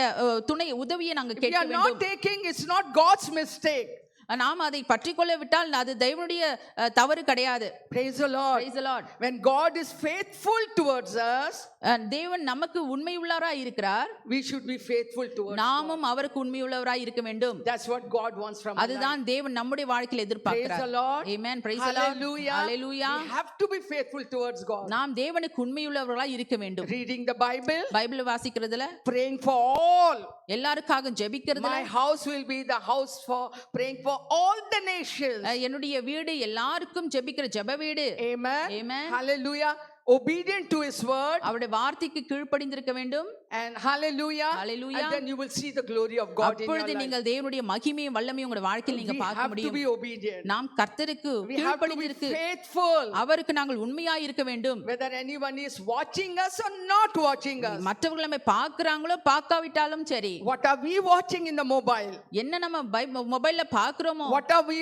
துணை உதவியை நாங்க If we கேட்க are not வேண்டும். taking, it's not God's mistake. நாம் அதை பற்றிக்கொள்ள விட்டால் அது தேவனுடைய தவறு கிடையாது. Praise the Lord. Praise the Lord. When God is faithful towards us, தேவன் நமக்கு உண்மையுள்ளவராய் இருக்கிறார். we should be faithful towards God. நாமும் அவருக்கு உண்மையுள்ளவராய் இருக்க வேண்டும். That's what God wants from us. அதுதான் தேவன் நம்முடைய வாழ்க்கையில் Praise the எதிர்பார்க்கிறார். Lord. Amen. Praise the Lord. Hallelujah. Hallelujah. We have to be faithful towards God. நாம் தேவனுக்கு உண்மையுள்ளவர்களாய் இருக்க வேண்டும். Reading the Bible, பைபிள் வாசிக்கிறதுல, praying for all. எல்லாருக்காக ஜெபிக்கிறதுல, My house will be the house for praying for all the nations. என்னுடைய வீடு எல்லாருக்கும் ஜெபிக்கிற ஜெப வீடு. Amen. Amen. Hallelujah. Obedient to His word. அவருடைய வார்த்தைக்கு கீழ்ப்படிந்திருக்க வேண்டும். And hallelujah. Hallelujah. And then you will see the glory of God in your அப்பொழுது life. நீங்கள் தேவனுடைய மகிமையும் வல்லமையும் உங்களுடைய வாழ்க்கையில் நீங்க We பார்க்க have to முடியும். be obedient. நாம் கர்த்தருக்கு We have to be கீழ்ப்படிந்திருக்கு faithful. அவருக்கு நாங்கள் உண்மையாய் இருக்க வேண்டும். Whether anyone is watching us or not watching us. மற்றவர்கள் நம்மை பார்க்கறாங்களோ பார்க்காவிட்டாலும் சரி, What are we watching in the mobile? என்ன நம்ம மொபைல்ல பார்க்கறோமோ, What are we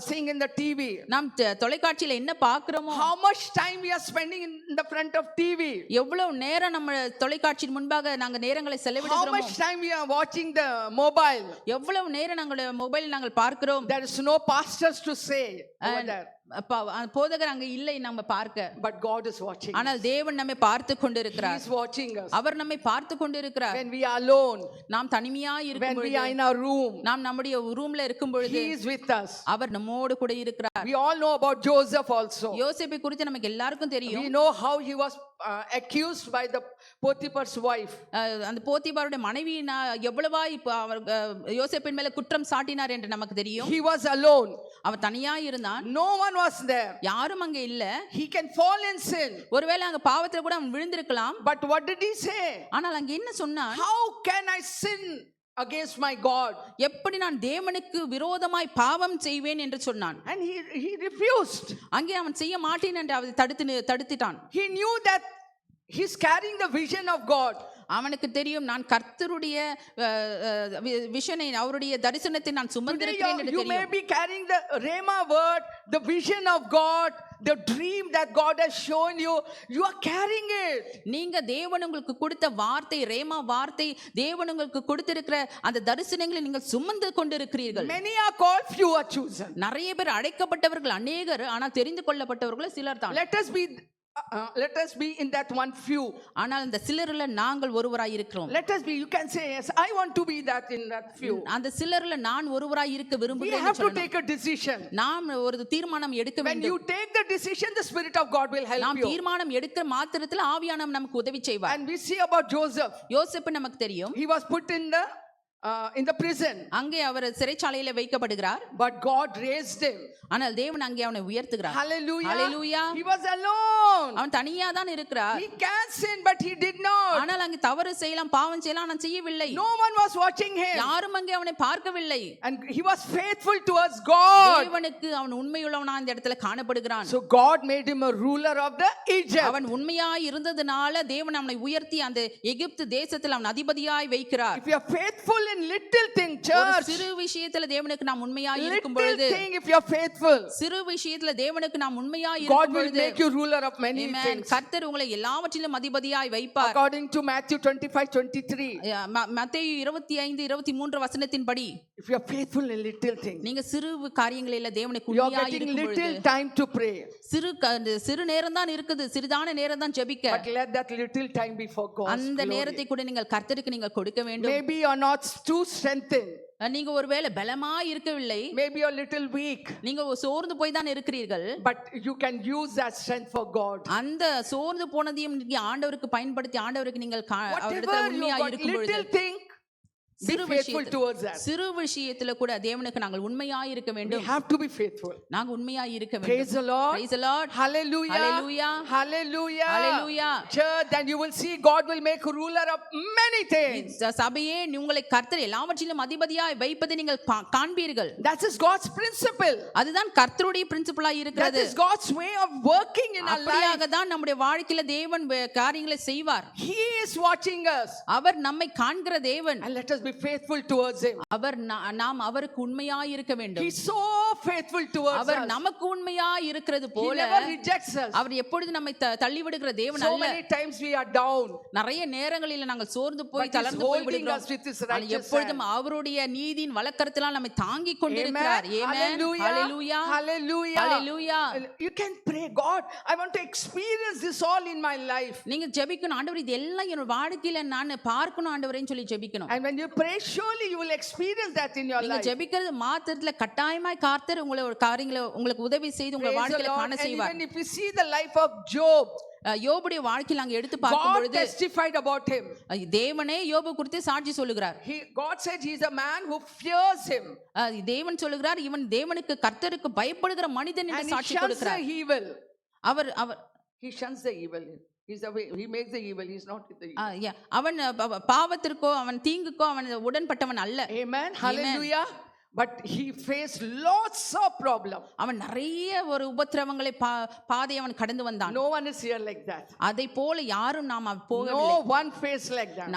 seeing in the TV? நாம் தொலைக்காட்சியில என்ன பார்க்கறோமோ, How much time we are spending in the front of TV? எவ்வளவு நேரம் நம்ம தொலைக்காட்சியின் முன்பாக நாங்க நேரங்களை How செலவிடுகிறோமோ, much time we are watching the mobile? எவ்வளவு நேரம் நாங்கள் மொபைல் நாங்கள் பார்க்கிறோம். There is no pastors to say over there. போதகர் அங்க இல்லை நம்ம பார்க்க, but God is watching. ஆனால் தேவன் நம்மை பார்த்து He கொண்டிருக்கிறார். is watching us. அவர் நம்மை பார்த்து கொண்டிருக்கிறார். When we are alone, நாம் தனிமையா இருக்கும் when we பொழுது, are in our room, நாம் நம்முடைய ரூம்ல இருக்கும் பொழுது He is with us. அவர் நம்மோடு கூட இருக்கிறார். We all know about Joseph also. யோசேப்பை குறித்து நமக்கு எல்லாருக்கும் தெரியும். We know how he was accused by the Potiphar's wife. அந்த போத்திபாருடைய மனைவி எவ்வளவா இப்ப அவர் யோசேப்பின் மேல குற்றம் சாட்டினார் என்று நமக்கு தெரியும். He was alone. அவன் தனியா இருந்தான். No one was there. யாரும் அங்க இல்ல. He can fall in sin. ஒருவேளை அங்க பாவத்துல கூட அவன் விழுந்திருக்கலாம். But what did he say? ஆனால் அங்க என்ன சொன்னான்? How can I sin against my God? எப்படி நான் தேவனுக்கு விரோதமாய் பாவம் செய்வேன் என்று சொன்னான். And he refused. அங்கே அவன் செய்ய மாட்டேன் என்று அவன் தடுத்துட்டான். He knew that he's carrying the vision of God. அவனுக்கு தெரியும் நான் கர்த்தருடைய விஷனை, அவருடைய தரிசனத்தை நான் சுமந்திருக்கிறேன் என்று You may தெரியும். be carrying the Rhema word, the vision of God, the dream that God has shown you. You are carrying it. நீங்க தேவன் உங்களுக்கு கொடுத்த வார்த்தை, ரேமா வார்த்தை, தேவன் உங்களுக்கு கொடுத்திருக்கிற அந்த தரிசனங்களை நீங்கள் சுமந்து கொண்டிருக்கிறீர்கள். Many are called, few are chosen. நிறைய பேர் அழைக்கப்பட்டவர்கள் அநேகர், ஆனால் தெரிந்து கொள்ளப்பட்டவர்கள் சிலர் தான். Let us be in that one few. ஆனால் இந்த சிலர்ல நாங்கள் ஒருவராய் இருக்கிறோம். Let us be. You can say yes, I want to be that in that few. அந்த சிலர்ல நான் ஒருவராய் இருக்க We விரும்புகிறேன். have to take a decision. நாம் ஒரு தீர்மானம் எடுக்க When வேண்டும். you take the decision, the Spirit of God will help நாம் you. தீர்மானம் எடுக்கிற மாத்திரத்தில் ஆவியானவர் நமக்கு உதவி செய்வார். And we see about Joseph. யோசேப்பு நமக்கு தெரியும். He was put in the prison. அங்கே அவர் சிறைச்சாலையில வைக்கப்படுகிறார். But God raised him. ஆனால் தேவன் அங்கே அவனை உயர்த்துகிறார். Hallelujah. Hallelujah. He was alone. அவன் தனியா தான் இருக்கிறார். He can sin, but he did not. ஆனால் அங்கே தவறு செய்யலாம், பாவம் செய்யலாம், ஆனால் செய்யவில்லை. No one was watching him. யாரும் அங்கே அவனை பார்க்கவில்லை. And he was faithful towards God. தேவனுக்கு அவன் உண்மையுள்ளவனா இந்த இடத்துல காணப்படுகிறான். So God made him a ruler of the Egypt. அவன் உண்மையாய் இருந்ததனால தேவன் அவனை உயர்த்தி அந்த எகிப்து தேசத்தில் அவன் அதிபதியாய் வைக்கிறார். If you are faithful in little thing, ஒரு church, சிறு விஷயத்துல தேவனுக்கு நாம் உண்மையாய் இருக்கும் little பொழுது, thing, if you are faithful, சிறு விஷயத்துல தேவனுக்கு நாம் உண்மையாய் God இருக்கும் will பொழுது, make you ruler of many Amen, things. கர்த்தர் உங்களை எல்லாவற்றிலும் அதிபதியாய் வைப்பார். According to Matthew 25:23. மத்தேயு 25:23 வசனத்தின்படி, If you are faithful in little things, நீங்க சிறு காரியங்களில தேவனுக்கு you are உண்மையாய் getting இருக்கும் little பொழுது, time to pray. சிறு நேரம் தான் இருக்குது, சிறிதான நேரம் தான் ஜெபிக்க. But let that little time be for God's அந்த glory. நேரத்தை கூட நீங்கள் கர்த்தருக்கு நீங்கள் கொடுக்க வேண்டும். Maybe you are not too strengthened. நீங்க ஒருவேளை பலமா இருக்கவில்லை, Maybe you are little weak. நீங்க சோர்ந்து போய் தான் இருக்கிறீர்கள். But you can use that strength for God. அந்த சோர்ந்து போனதையும் நீங்க ஆண்டவருக்கு பயன்படுத்தி ஆண்டவருக்கு நீங்கள் அவரிடத்துல Whatever you உண்மையா got, இருக்கும் பொழுது, little thing, be சிறு faithful towards that. சிறு விஷயத்துல கூட தேவனுக்கு நாங்கள் உண்மையாய் இருக்க We வேண்டும். have to be faithful. நாங்க உண்மையாய் இருக்க Praise வேண்டும். the Lord. Praise the Lord. Hallelujah. Hallelujah. Hallelujah. Hallelujah. Church, then you will see God will make a ruler of many things. சபையே உங்களை கர்த்தர் எல்லாவற்றிலும் அதிபதியாய் வைப்பதை நீங்கள் காண்பீர்கள். That is God's principle. அதுதான் கர்த்தருடைய பிரின்சிபலா That இருக்கிறது. is God's way of working in our life. அப்படியாக தான் நம்முடைய வாழ்க்கையில தேவன் காரியங்களை செய்வார். He is watching us. அவர் நம்மை காண்கிற தேவன். And let us be faithful towards Him. அவர் நாம் அவருக்கு உண்மையாய் இருக்க வேண்டும். He is so faithful towards our us. நமக்கு உண்மையாய் இருக்கிறது He போல never rejects us. அவர் எப்பொழுது நம்மை தள்ளி விடுகிற தேவன் So அல்ல. many times we are down. நிறைய நேரங்களில் நாங்கள் சோர்ந்து போய் But He's தளர்ந்து போய் holding விடுகிறோம். us with His ஆனால் righteous எப்பொழுதும் hand. அவருடைய நீதியின் வலக்கரத்தினால் நம்மை தாங்கிக் கொண்டிருக்கிறார். Amen. Amen. Hallelujah. Hallelujah. Hallelujah. Hallelujah. You can pray, God, I want to experience this all in my life. நீங்க ஜெபிக்கணும், ஆண்டவர் இது எல்லாம் என்னோட வாழ்க்கையில நான் பார்க்கணும் ஆண்டவரேன்னு சொல்லி ஜெபிக்கணும். And when you pray, surely you will experience that in your நீங்க life. ஜெபிக்கிறது மாத்திரத்துல கட்டாயமாய் கர்த்தர் உங்களோட காரியங்களை உங்களுக்கு உதவி செய்து உங்க Praise the வாழ்க்கையில Lord. காண And செய்வார். even if you see the life of Job, யோபுடைய வாழ்க்கையில் அங்க எடுத்து பார்க்கும் God பொழுது testified about him. தேவனே யோபு குறித்து சாட்சி சொல்லுகிறார். God said he is a man who fears him. தேவன் சொல்லுகிறார் இவன் தேவனுக்கு கர்த்தருக்கு பயப்படுகிற மனிதன் என்று And he சாட்சி shuns the கொடுக்கிறார். evil. Our He shuns the evil. He makes the evil. He's not with the evil. அவன் பாவத்திற்கோ அவன் தீங்குக்கோ அவன் உடன்பட்டவன் அல்ல. Amen. Hallelujah. But he faced lots of problems. அவன் நிறைய ஒரு உபத்திரவங்களை பாதை அவன் கடந்து வந்தான். No one is here like that. அதை போல யாரும் நாம் போகவில்லை. No one faced like that.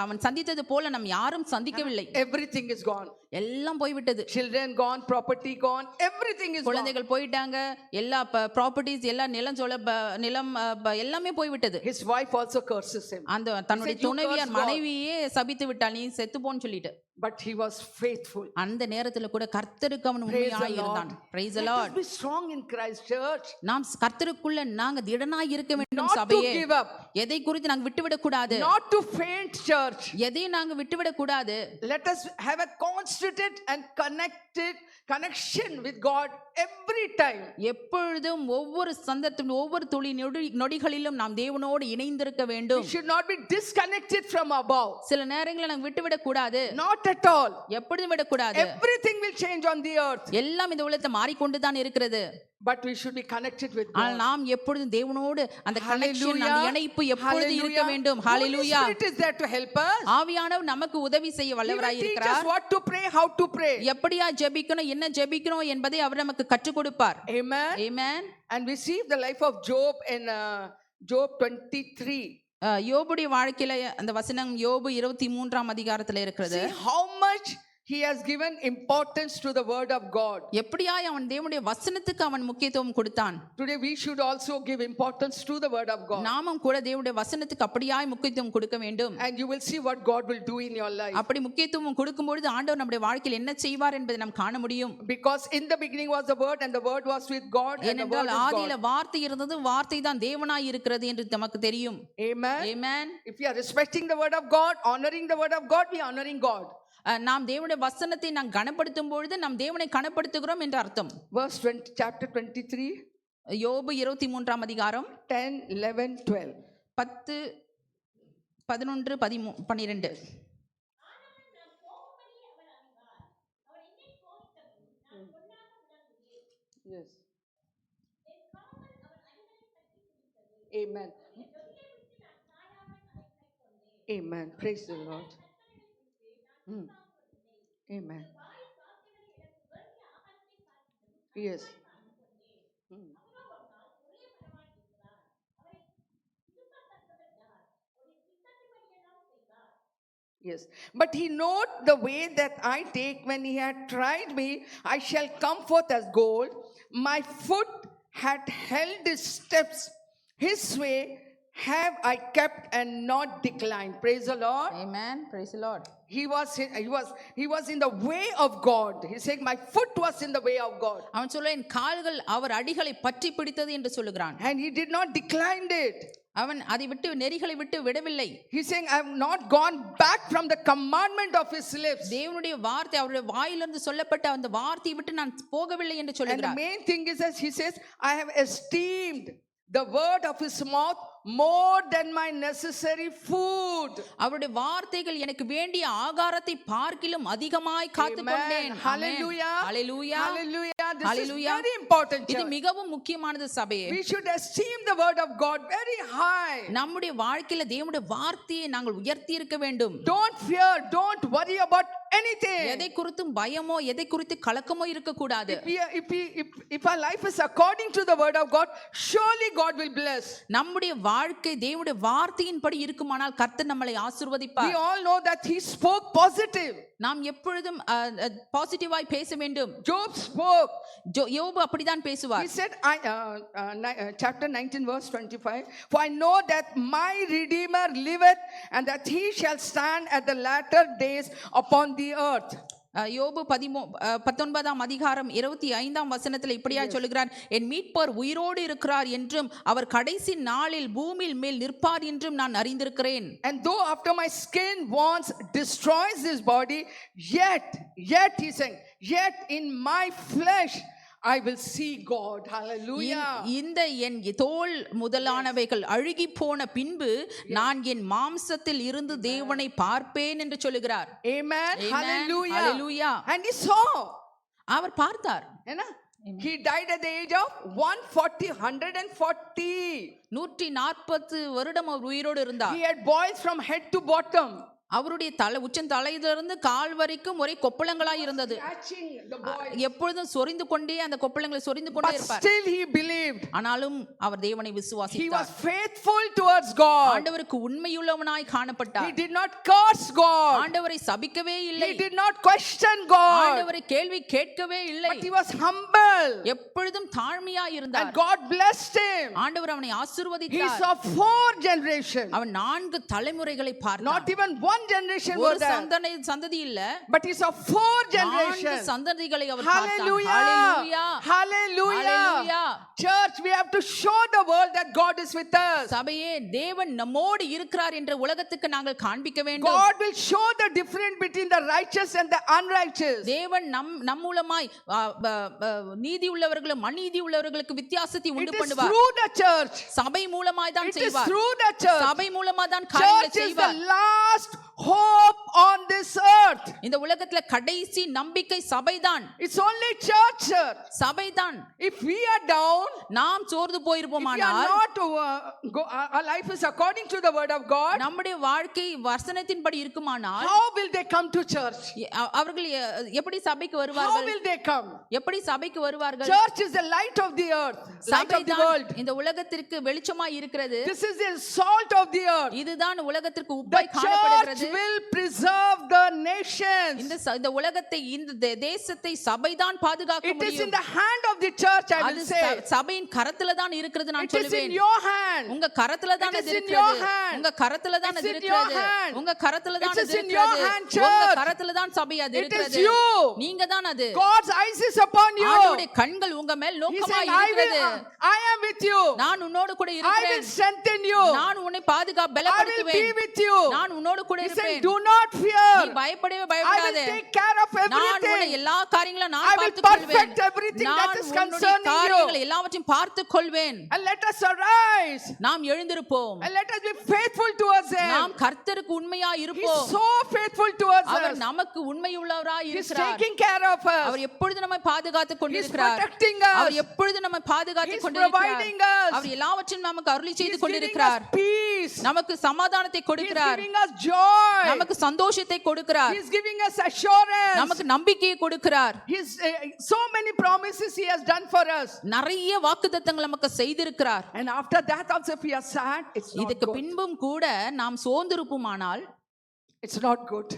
அவன் சந்தித்தது போல நாம் யாரும் சந்திக்கவில்லை. Everything is gone. எல்லாம் போய்விட்டது. Children gone, property gone, everything is gone. குழந்தைகள் போயிட்டாங்க, எல்லா ப்ராப்பர்ட்டிஸ், எல்லா நிலம் எல்லாமே போய்விட்டது. His wife also curses him. அந்த தன்னுடைய He said, "You துணைவியார் curse God." மனைவியே சபித்து விட்டாள், நீ செத்து போன்னு சொல்லிட்டு. But he was faithful. அந்த நேரத்துல கூட கர்த்தருக்கு அவன் Praise the உண்மையாய் இருந்தான். Lord. Praise the Let Lord. us be strong in Christ Church. நாம் கர்த்தருக்குள்ள நாங்க திடனாய் இருக்க வேண்டும் Not to சபையே. give up. எதை குறித்து நாங்க விட்டுவிடக் கூடாது. Not to faint, church. எதையும் நாங்க விட்டுவிடக் கூடாது. Let us have a constant and connected connection with God every time. எப்பொழுதும் ஒவ்வொரு சந்தர்ப்பத்திலும் ஒவ்வொரு துளி நொடிகளிலும் நாம் தேவனோடு இணைந்திருக்க வேண்டும். We should not be disconnected from above. சில நேரங்களில் நாங்க விட்டுவிடக் கூடாது. Not at all. எப்பொழுதும் விடக்கூடாது. Everything will change on the earth. எல்லாம் இந்த உலகத்தை மாறிக்கொண்டு தான் இருக்கிறது. But we should be connected with God. ஆனால் நாம் எப்பொழுதும் தேவனோடு அந்த கனெக்ஷன், அந்த இணைப்பு எப்பொழுது இருக்க வேண்டும். Holy hallelujah. Spirit is there to help us. ஆவியானவர் நமக்கு உதவி செய்ய He will வல்லவராய் teach us இருக்கிறார். what to pray, how to pray. எப்படியா ஜெபிக்கணும், என்ன ஜெபிக்கணும் என்பதை அவர் நமக்கு கற்றுக் கொடுப்பார். Amen. Amen. And we see the life of Job in Job 23. யோபுடைய வாழ்க்கையில அந்த வசனம் யோபு 23ஆம் அதிகாரத்துல இருக்கிறது. See how much he has given importance to the word of God. எப்படியாய் அவன் தேவனுடைய வசனத்துக்கு அவன் முக்கியத்துவம் கொடுத்தான். Today we should also give importance to the word of God. நாமும் கூட தேவனுடைய வசனத்துக்கு அப்படியாய் முக்கியத்துவம் கொடுக்க வேண்டும். And you will see what God will do in your life. அப்படி முக்கியத்துவம் கொடுக்கும் பொழுது ஆண்டவர் நம்முடைய வாழ்க்கையில் என்ன செய்வார் என்பதை நாம் காண முடியும். Because in the beginning was the word and the word was with God and the word is ஆதியில God. வார்த்தை இருந்தது, வார்த்தை தான் தேவனாய் இருக்கிறது என்று நமக்கு தெரியும். Amen. Amen. If we are respecting the word of God, honoring the word of God, we are honoring God. நாம் தேவனுடைய வசனத்தை நாம் கனப்படுத்தும் பொழுது நாம் தேவனை கனப்படுத்துகிறோம் என்று அர்த்தம். Verse 20, chapter 23, யோபு 23ஆம் அதிகாரம் 10, 11, 12. 10, 11, 12. Yes. Amen. Amen. Praise the Lord. Amen. Yes. Yes. But he knowed the way that I take. When he had tried me, I shall come forth as gold. My foot had held his steps. His way have I kept and not declined. Praise the Lord. Amen. Praise the Lord. He was in the way of God. He said my foot was in the way of God. அவன் சொல்ல என் கால்கள் அவர் அடிகளை பற்றி பிடித்தது என்று சொல்லுகிறான். And he did not decline it. அவன் அதை விட்டு நெறிகளை விட்டு விடவில்லை. He's saying I have not gone back from the commandment of his lips. தேவனுடைய வார்த்தை அவருடைய வாயிலிருந்து சொல்லப்பட்ட அந்த வார்த்தையை விட்டு நான் போகவில்லை என்று And the சொல்லுகிறார். main thing is that he says I have esteemed the word of his mouth more than my necessary food. அவருடைய வார்த்தைகள் எனக்கு வேண்டிய ஆகாரத்தை பார்க்கிலும் அதிகமாய் காத்துக்கொண்டேன். Hallelujah. Hallelujah. Hallelujah. This Hallelujah. is very important. இது Church. மிகவும் முக்கியமானது சபையே. We should esteem the word of God very high. நம்முடைய வாழ்க்கையில தேவனுடைய வார்த்தையை நாங்கள் உயர்த்தி இருக்க வேண்டும். Don't fear, don't worry about anything. எதை குறித்தும் பயமோ எதை குறித்து கலக்கமோ இருக்க கூடாது. If our life is according to the word of God, surely God will bless. நம்முடைய வாழ்க்கை தேவனுடைய வார்த்தையின்படி இருக்குமானால் கர்த்தர் நம்மை ஆசீர்வதிப்பார். We all know that he spoke positive. நாம் எப்பொழுதும் பாசிட்டிவாய் பேச வேண்டும். Job spoke. யோபு அப்படிதான் பேசுவார். He said, chapter 19 verse 25, for I know that my Redeemer liveth, and that he shall stand at the latter days upon the earth. யோபு 19ஆம் அதிகாரம் 25ஆம் வசனத்தில் இப்படியா சொல்லுகிறார், என் மீட்பர் உயிரோடு இருக்கிறார் என்றும் அவர் கடைசி நாளில் பூமியில் மேல் நிற்பார் என்றும் நான் அறிந்திருக்கிறேன். And though after my skin once destroys this body, yet he's saying, yet in my flesh I will see God. Hallelujah. இந்த என் தோல் முதலானவைகள் அழுகி போன பின்பு நான் என் மாம்சத்தில் இருந்து தேவனை பார்ப்பேன் என்று சொல்லுகிறார். Amen. Hallelujah. Hallelujah. And he saw. அவர் பார்த்தார். He died at the age of 140. 140 வருடம் அவர் உயிரோடு இருந்தார். He had boils from head to bottom. அவருடைய உச்சந்தலையிலிருந்து கால் வரைக்கும் ஒரே கொப்பளங்களாய் இருந்தது. Catching the boy. எப்பொழுதும் சொரிந்து கொண்டே அந்த கொப்பளங்களை சொரிந்து கொண்டே But இருப்பார். still he believed. ஆனாலும் அவர் தேவனை He was விசுவாசித்தார். faithful towards God. ஆண்டவருக்கு உண்மையுள்ளவனாய் He காணப்பட்டார். did not curse God. ஆண்டவரை சபிக்கவே இல்லை. He did not question God. ஆண்டவரை கேள்வி கேட்கவே இல்லை. But he was humble. எப்பொழுதும் தாழ்மையாய் And இருந்தார். God blessed him. ஆண்டவர் அவனை He ஆசீர்வதித்தார். saw 4 generations. அவன் 4 தலைமுறைகளை Not பார்த்தான். even 1 generation were ஒரு there. சந்ததி இல்ல, But he saw 4 4 generations. சந்ததிகளை அவர் பார்த்தான். Hallelujah. Hallelujah. Hallelujah. Hallelujah. Church, we have to show the world that God is with us. சபையே, தேவன் நம்மோடு இருக்கிறார் என்ற உலகத்துக்கு நாங்கள் காண்பிக்க வேண்டும். God will show the difference between the righteous and the unrighteous. தேவன் நம் மூலமாய் நீதி உள்ளவர்களும் அநீதி உள்ளவர்களுக்கு வித்தியாசத்தை It உண்டு is பண்ணுவார். through the church. சபை மூலமாய் தான் It is செய்வார். through the church. சபை மூலமா தான் காரியங்களை Church is the செய்வார். last hope on this earth. இந்த உலகத்துல கடைசி நம்பிக்கை சபைதான். It's only church, sir. சபைதான். If we are down, நாம் சோர்ந்து if we are போயிருப்போமானால், not our life is according to the word of God, நம்முடைய வாழ்க்கை வசனத்தின்படி இருக்குமானால், how will they come to church? அவர்கள் எப்படி சபைக்கு How வருவார்கள்? will they come? எப்படி சபைக்கு வருவார்கள்? Church is the light of the earth, light of the world. சபைதான் இந்த உலகத்திற்கு வெளிச்சமாய் இருக்கிறது. This is the salt of the earth. இதுதான் உலகத்திற்கு The உப்பாய் church காணப்படுகிறது. will preserve the nations. இந்த உலகத்தை, இந்த தேசத்தை சபைதான் பாதுகாக்க It is in முடியும். the hand of the church, I அது will say. சபையின் கரத்துல தான் இருக்கிறது நான் It is in சொல்லுவேன். your hand. உங்க கரத்துல தான் It அது is in இருக்கிறது. your hand. உங்க கரத்துல தான் It's அது in your இருக்கிறது. hand. உங்க கரத்துல தான் It அது is in your இருக்கிறது. hand, உங்க church. கரத்துல தான் சபை அது It is இருக்கிறது. you. நீங்க தான் அது. God's eyes is upon you. ஆண்டவருடைய கண்கள் உங்க மேல் He நோக்கமாய் said, இருக்கிறது. I am with you. நான் உன்னோடு கூட I will இருக்கிறேன். strengthen you. நான் உன்னை I will be பலப்படுத்துவேன். with you. நான் உன்னோடு கூட He said, இருப்பேன். do not fear. நீ பயப்படவே I will பயப்படாதே. take care of நான் உன்னுடைய everything. எல்லா காரியங்களும் I நான் will பார்த்துக் கொள்வேன். perfect everything that நான் is உன்னுடைய concerning காரியங்களை you. எல்லாவற்றையும் பார்த்துக் கொள்வேன். And let us arise. நாம் எழுந்திருப்போம். And let us be faithful towards நாம் Him. கர்த்தருக்கு உண்மையா He is இருப்போம். so faithful towards அவர் us. நமக்கு உண்மையுள்ளவராய் He is இருக்கிறார். taking care of our us. எப்பொழுது நம்மை பாதுகாத்துக் He is கொண்டிருக்கிறார். protecting அவர் us. எப்பொழுது நம்மை He பாதுகாத்துக் is கொண்டிருக்கிறார். providing us. அவர் எல்லாவற்றையும் நமக்கு அருளி He செய்து is giving us கொண்டிருக்கிறார். peace. நமக்கு சமாதானத்தை He is கொடுக்கிறார். giving us joy. நமக்கு சந்தோஷத்தை கொடுக்கிறார். He is giving us assurance. நமக்கு நம்பிக்கையை கொடுக்கிறார். His so many promises He has done for us. நிறைய வாக்குத்தத்தங்கள் நமக்கு செய்திருக்கிறார். And after that also, if we are sad, it's not இதுக்கு good. பின்பும் கூட நாம் சோர்ந்திருப்போமானால் It's not good.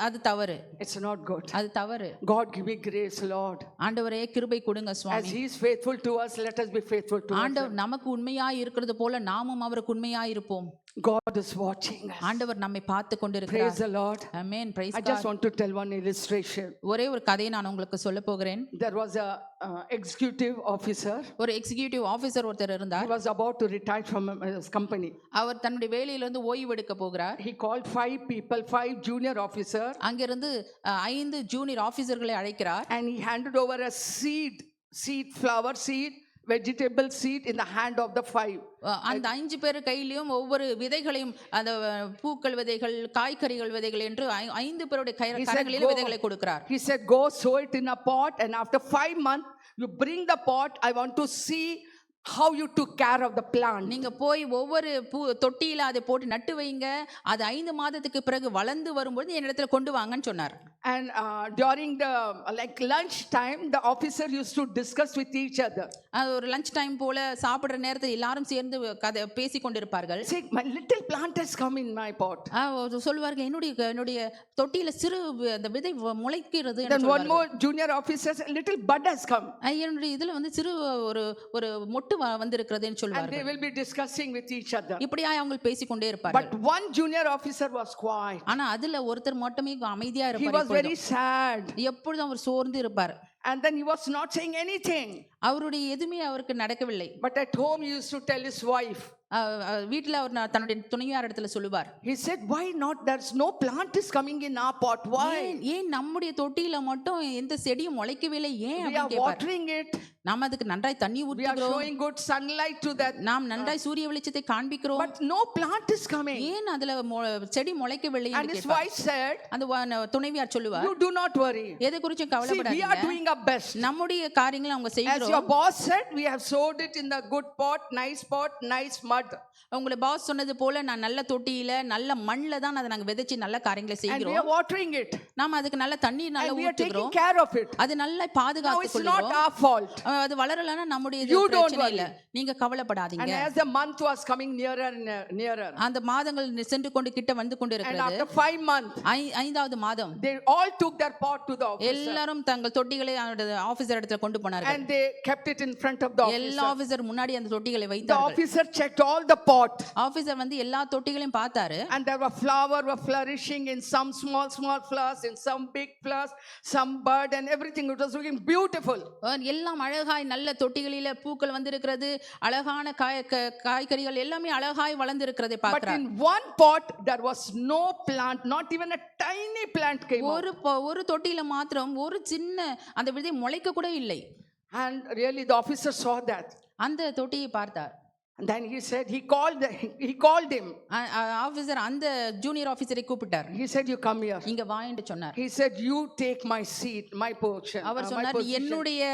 அது தவறு. It's not good. அது தவறு. God give me grace, Lord. ஆண்டவரே கிருபை கொடுங்க As Swami. He is faithful to us, let us be faithful to ஆண்டவர் Him. நமக்கு உண்மையாய் இருக்கிறது போல நாமும் அவருக்கு உண்மையாய் இருப்போம். God is watching us. ஆண்டவர் நம்மை பார்த்து Praise கொண்டிருக்கிறார். the Lord. ஆமென். Praise I just want to tell one illustration. ஒரே ஒரு கதையை நான் உங்களுக்கு சொல்ல போகிறேன். There was a executive officer. ஒரு எக்ஸிகியூட்டிவ் ஆபீசர் ஒருத்தர் He இருந்தார். was about to retire from his company. அவர் தன்னுடைய வேலையிலிருந்து ஓய்வு எடுக்க போகிறார். He called 5 people, 5 junior officers, அங்கிருந்து 5 ஜூனியர் ஆபீசர்களை அழைக்கிறார். and he handed over a seed, flower seed, vegetable seed in the hand of the 5. அந்த 5 பேர் கையிலும் ஒவ்வொரு விதைகளையும், அந்த பூக்கள் விதைகள், காய்கறிகள் விதைகள் என்று 5 பேருடைய கரங்களில் விதைகளை கொடுக்கிறார். He said, go sow it in a pot, and after 5 months you bring the pot. I want to see how you took care of the plant. நீங்க போய் ஒவ்வொரு தொட்டியில அதை போட்டு நட்டு வைங்க. அது 5 மாதத்துக்கு பிறகு வளர்ந்து வரும்போது என்னிடத்துல கொண்டு வாங்கன்னு சொன்னார். And during the lunch time, the officer used to discuss with each other. அது ஒரு லஞ்ச் டைம் போல சாப்பிடுற நேரத்தில் எல்லாரும் சேர்ந்து கதை பேசி கொண்டிருப்பார்கள். Say, my little plant has come in my pot. சொல்வார்கள், என்னுடைய தொட்டியில சிறு அந்த விதை முளைக்கிறது. Then one more junior officer said, little bud has come. என்னுடைய இதுல வந்து சிறு ஒரு மொட்டு வந்திருக்கிறதுன்னு And சொல்வார்கள். they will be discussing with each other. இப்படியா அவங்க பேசிக்கொண்டே இருப்பார்கள். But one junior officer was quiet. ஆனா அதுல ஒருத்தர் மட்டுமே அமைதியா He was இருப்பார். very sad. எப்பொழுதும் அவர் சோர்ந்து இருப்பார். And then he was not saying anything. அவருடைய எதுவுமே அவருக்கு நடக்கவில்லை. But at home he used to tell his wife. வீட்டில் அவர் தன்னுடைய துணைவியார் இடத்துல சொல்லுவார். He said, why not? There's no plant is coming in our pot. Why? ஏன் நம்முடைய தொட்டியில மட்டும் எந்த செடியும் முளைக்கவில்லை, ஏன் We are அப்படின்னு கேட்பார். watering it. நாம் அதுக்கு நன்றாய் தண்ணி We are ஊற்றுகிறோம். showing good sunlight to that. நாம் நன்றாய் சூரிய வெளிச்சத்தை காண்பிக்கிறோம். But no plant is coming. ஏன் அதுல செடி முளைக்கவில்லை And என்று his கேட்பார். wife said, அந்த துணைவியார் சொல்லுவார், you do not worry. எதை குறிச்சும் See, we are கவலைப்படாதீங்க. doing our best. நம்முடைய காரியங்களை அவங்க As your செய்கிறோம். boss said, we have sowed it in the good pot, nice bud. உங்களை பாஸ் சொன்னது போல நான் நல்ல தொட்டியில நல்ல மண்ணில தான் அதை நாங்க விதைச்சு நல்ல காரியங்களை And we செய்கிறோம். are watering it. நாம அதுக்கு நல்ல தண்ணீர் நல்ல And we are taking ஊற்றுகிறோம். care of it. அது நல்லா Now பாதுகாத்துக் it's not கொள்கிறோம். our fault. அது வளரலன்னா நம்முடைய You don't பிரச்சனை இல்ல. worry. நீங்க கவலைப்படாதீங்க. And as the month was coming nearer and nearer, அந்த மாதங்கள் சென்று கொண்டு கிட்ட வந்து கொண்டு and இருக்கிறது. after 5 months, ஐந்தாவது மாதம் they all took their pot to the officer. எல்லாரும் தங்கள் தொட்டிகளை ஆபீசர் இடத்துல கொண்டு போனார்கள். And they kept it in front of the எல்லா officer. ஆபீசர் முன்னாடி அந்த தொட்டிகளை The வைத்தார்கள். officer checked all the pot. Officer வந்து எல்லா தொட்டிகளையும் பார்த்தாரு. And there were flourishing in some small flowers, in some big flowers, some bud and everything. It was looking beautiful. எல்லாம் அழகாய் நல்ல தொட்டிகளில பூக்கள் வந்திருக்கிறது, அழகான காய்கறிகள் எல்லாமே அழகாய் வளர்ந்திருக்கிறதை But பார்க்கிறார். in one pot there was no plant, not even a tiny plant came out. ஒரு தொட்டியில மாத்திரம் ஒரு சின்ன அந்த விதை முளைக்க கூட இல்லை. And really the officer saw that. அந்த தொட்டியை பார்த்தார். And then he said, he called him. Officer அந்த ஜூனியர் ஆபீசரை கூப்பிட்டார். He said, you come here. இங்க வா என்று சொன்னார். He said, you take my seat, my portion. அவர் சொன்னார், என்னுடைய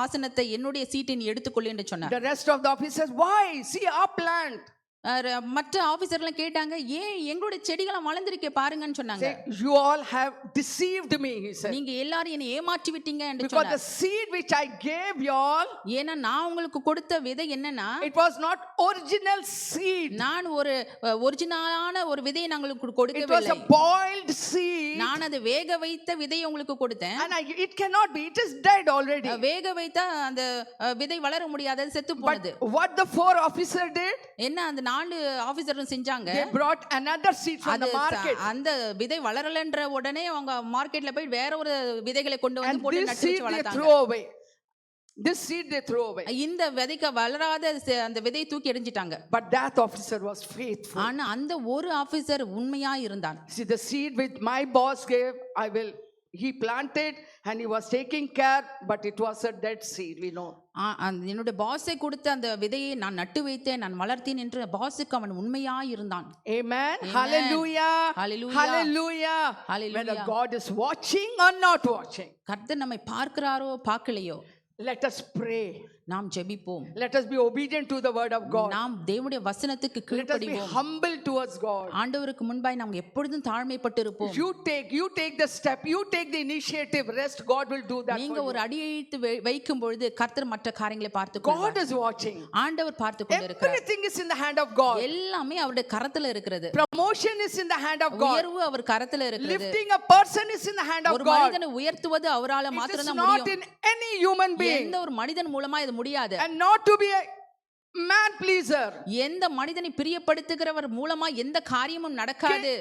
ஆசனத்தை என்னுடைய சீட்டை நீ எடுத்துக்கொள் என்று சொன்னார். The rest of the officers, why? See our plant. மற்ற ஆபீசர்லாம் கேட்டாங்க, ஏன் எங்களுடைய செடிகளை வளர்ந்திருக்கே பாருங்கன்னு சொன்னாங்க. You all have deceived me, he said. நீங்க எல்லாரும் என்னை ஏமாற்றி விட்டீங்க என்று Because சொன்னார். the seed which I gave you all, ஏன்னா நான் உங்களுக்கு கொடுத்த விதை என்னன்னா, it was not original seed. நான் ஒரு ஒரிஜினலான ஒரு விதையை நான் உங்களுக்கு It was கொடுக்கவில்லை. a boiled seed. நான் அதை வேக வைத்த விதையை உங்களுக்கு கொடுத்தேன். And it cannot be. It is dead already. வேக வைத்த அந்த விதை வளர முடியாத செத்து But போனது. what the 4 officers did, என்ன அந்த 4 ஆபீசரும் செஞ்சாங்க, they brought another seed from the market. அந்த விதை வளரலன்ற உடனே அவங்க மார்க்கெட்ல போய் வேற ஒரு விதைகளை கொண்டு வந்து And போட்டு this நட்டு seed வச்சு they வளர்த்தாங்க. throw away. This seed they throw away. இந்த விதைக்கு வளராத அந்த விதையை தூக்கி எறிஞ்சிட்டாங்க. But that officer was faithful. ஆனா அந்த ஒரு ஆபீசர் உண்மையா இருந்தான். See, the seed which my boss gave, he planted and he was taking care, but it was a dead seed, we know. என்னுடைய பாஸை கொடுத்த அந்த விதையை நான் நட்டு வைத்தேன், நான் வளர்த்தேன் என்று பாஸுக்கு அவன் உண்மையா இருந்தான். Amen. Hallelujah. Hallelujah. Hallelujah. Hallelujah. Whether God is watching or not watching. கர்த்தர் நம்மை பார்க்கிறாரோ பார்க்கலையோ, Let us pray. நாம் ஜெபிப்போம். Let us be obedient to the word of God. நாம் தேவனுடைய வசனத்துக்கு Let us be கீழ்ப்படிவோம். humble towards God. ஆண்டவருக்கு முன்பாய் நாம் எப்பொழுதும் தாழ்மைப்பட்டு இருப்போம். You take the step, you take the initiative, rest God will do that. நீங்க ஒரு அடியை எடுத்து வைக்கும் பொழுது கர்த்தர் மற்ற காரியங்களை பார்த்து God கொள்வார். is watching. ஆண்டவர் பார்த்து கொண்டிருக்கிறார். Everything is in the hand of God. எல்லாமே அவருடைய கரத்துல இருக்கிறது. Promotion is in the hand of God. உயர்வு அவர் கரத்துல இருக்கிறது. Lifting a person is in the hand of ஒரு God. மனிதனை உயர்த்துவது அவரால It is மாத்திரம் தான் not முடியும். in any human being. எந்த ஒரு மனிதன் மூலமா இது முடியாது. And not to be a man pleaser. எந்த மனிதனை பிரியப்படுத்துகிறவர் மூலமா எந்த காரியமும் நடக்காது.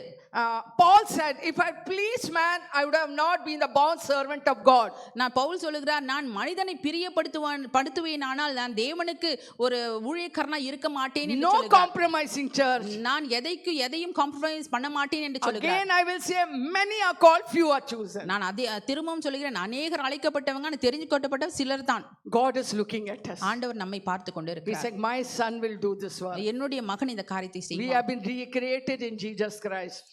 Paul said, if I pleased man, I would have not been the bond servant of God. நான் பவுல் சொல்லுகிறார், நான் மனிதனை பிரியப்படுத்துவேனானால் நான் தேவனுக்கு ஒரு ஊழியக்காரனா இருக்க மாட்டேன் என்று No சொல்லுகிறார். compromising church. நான் எதையும் காம்ப்ரமைஸ் பண்ண மாட்டேன் என்று சொல்லுகிறார். Again I will say, many are called, few are chosen. நான் திரும்பவும் சொல்லுகிறேன், அநேகர் அழைக்கப்பட்டவங்க தெரிஞ்சுக்கொள்ளப்பட்ட சிலர் தான். God is looking at us. ஆண்டவர் நம்மை பார்த்து He கொண்டிருக்கிறார். said, my son will do this work. என்னுடைய மகன் இந்த காரியத்தை We செய்வார். have been recreated in Jesus Christ.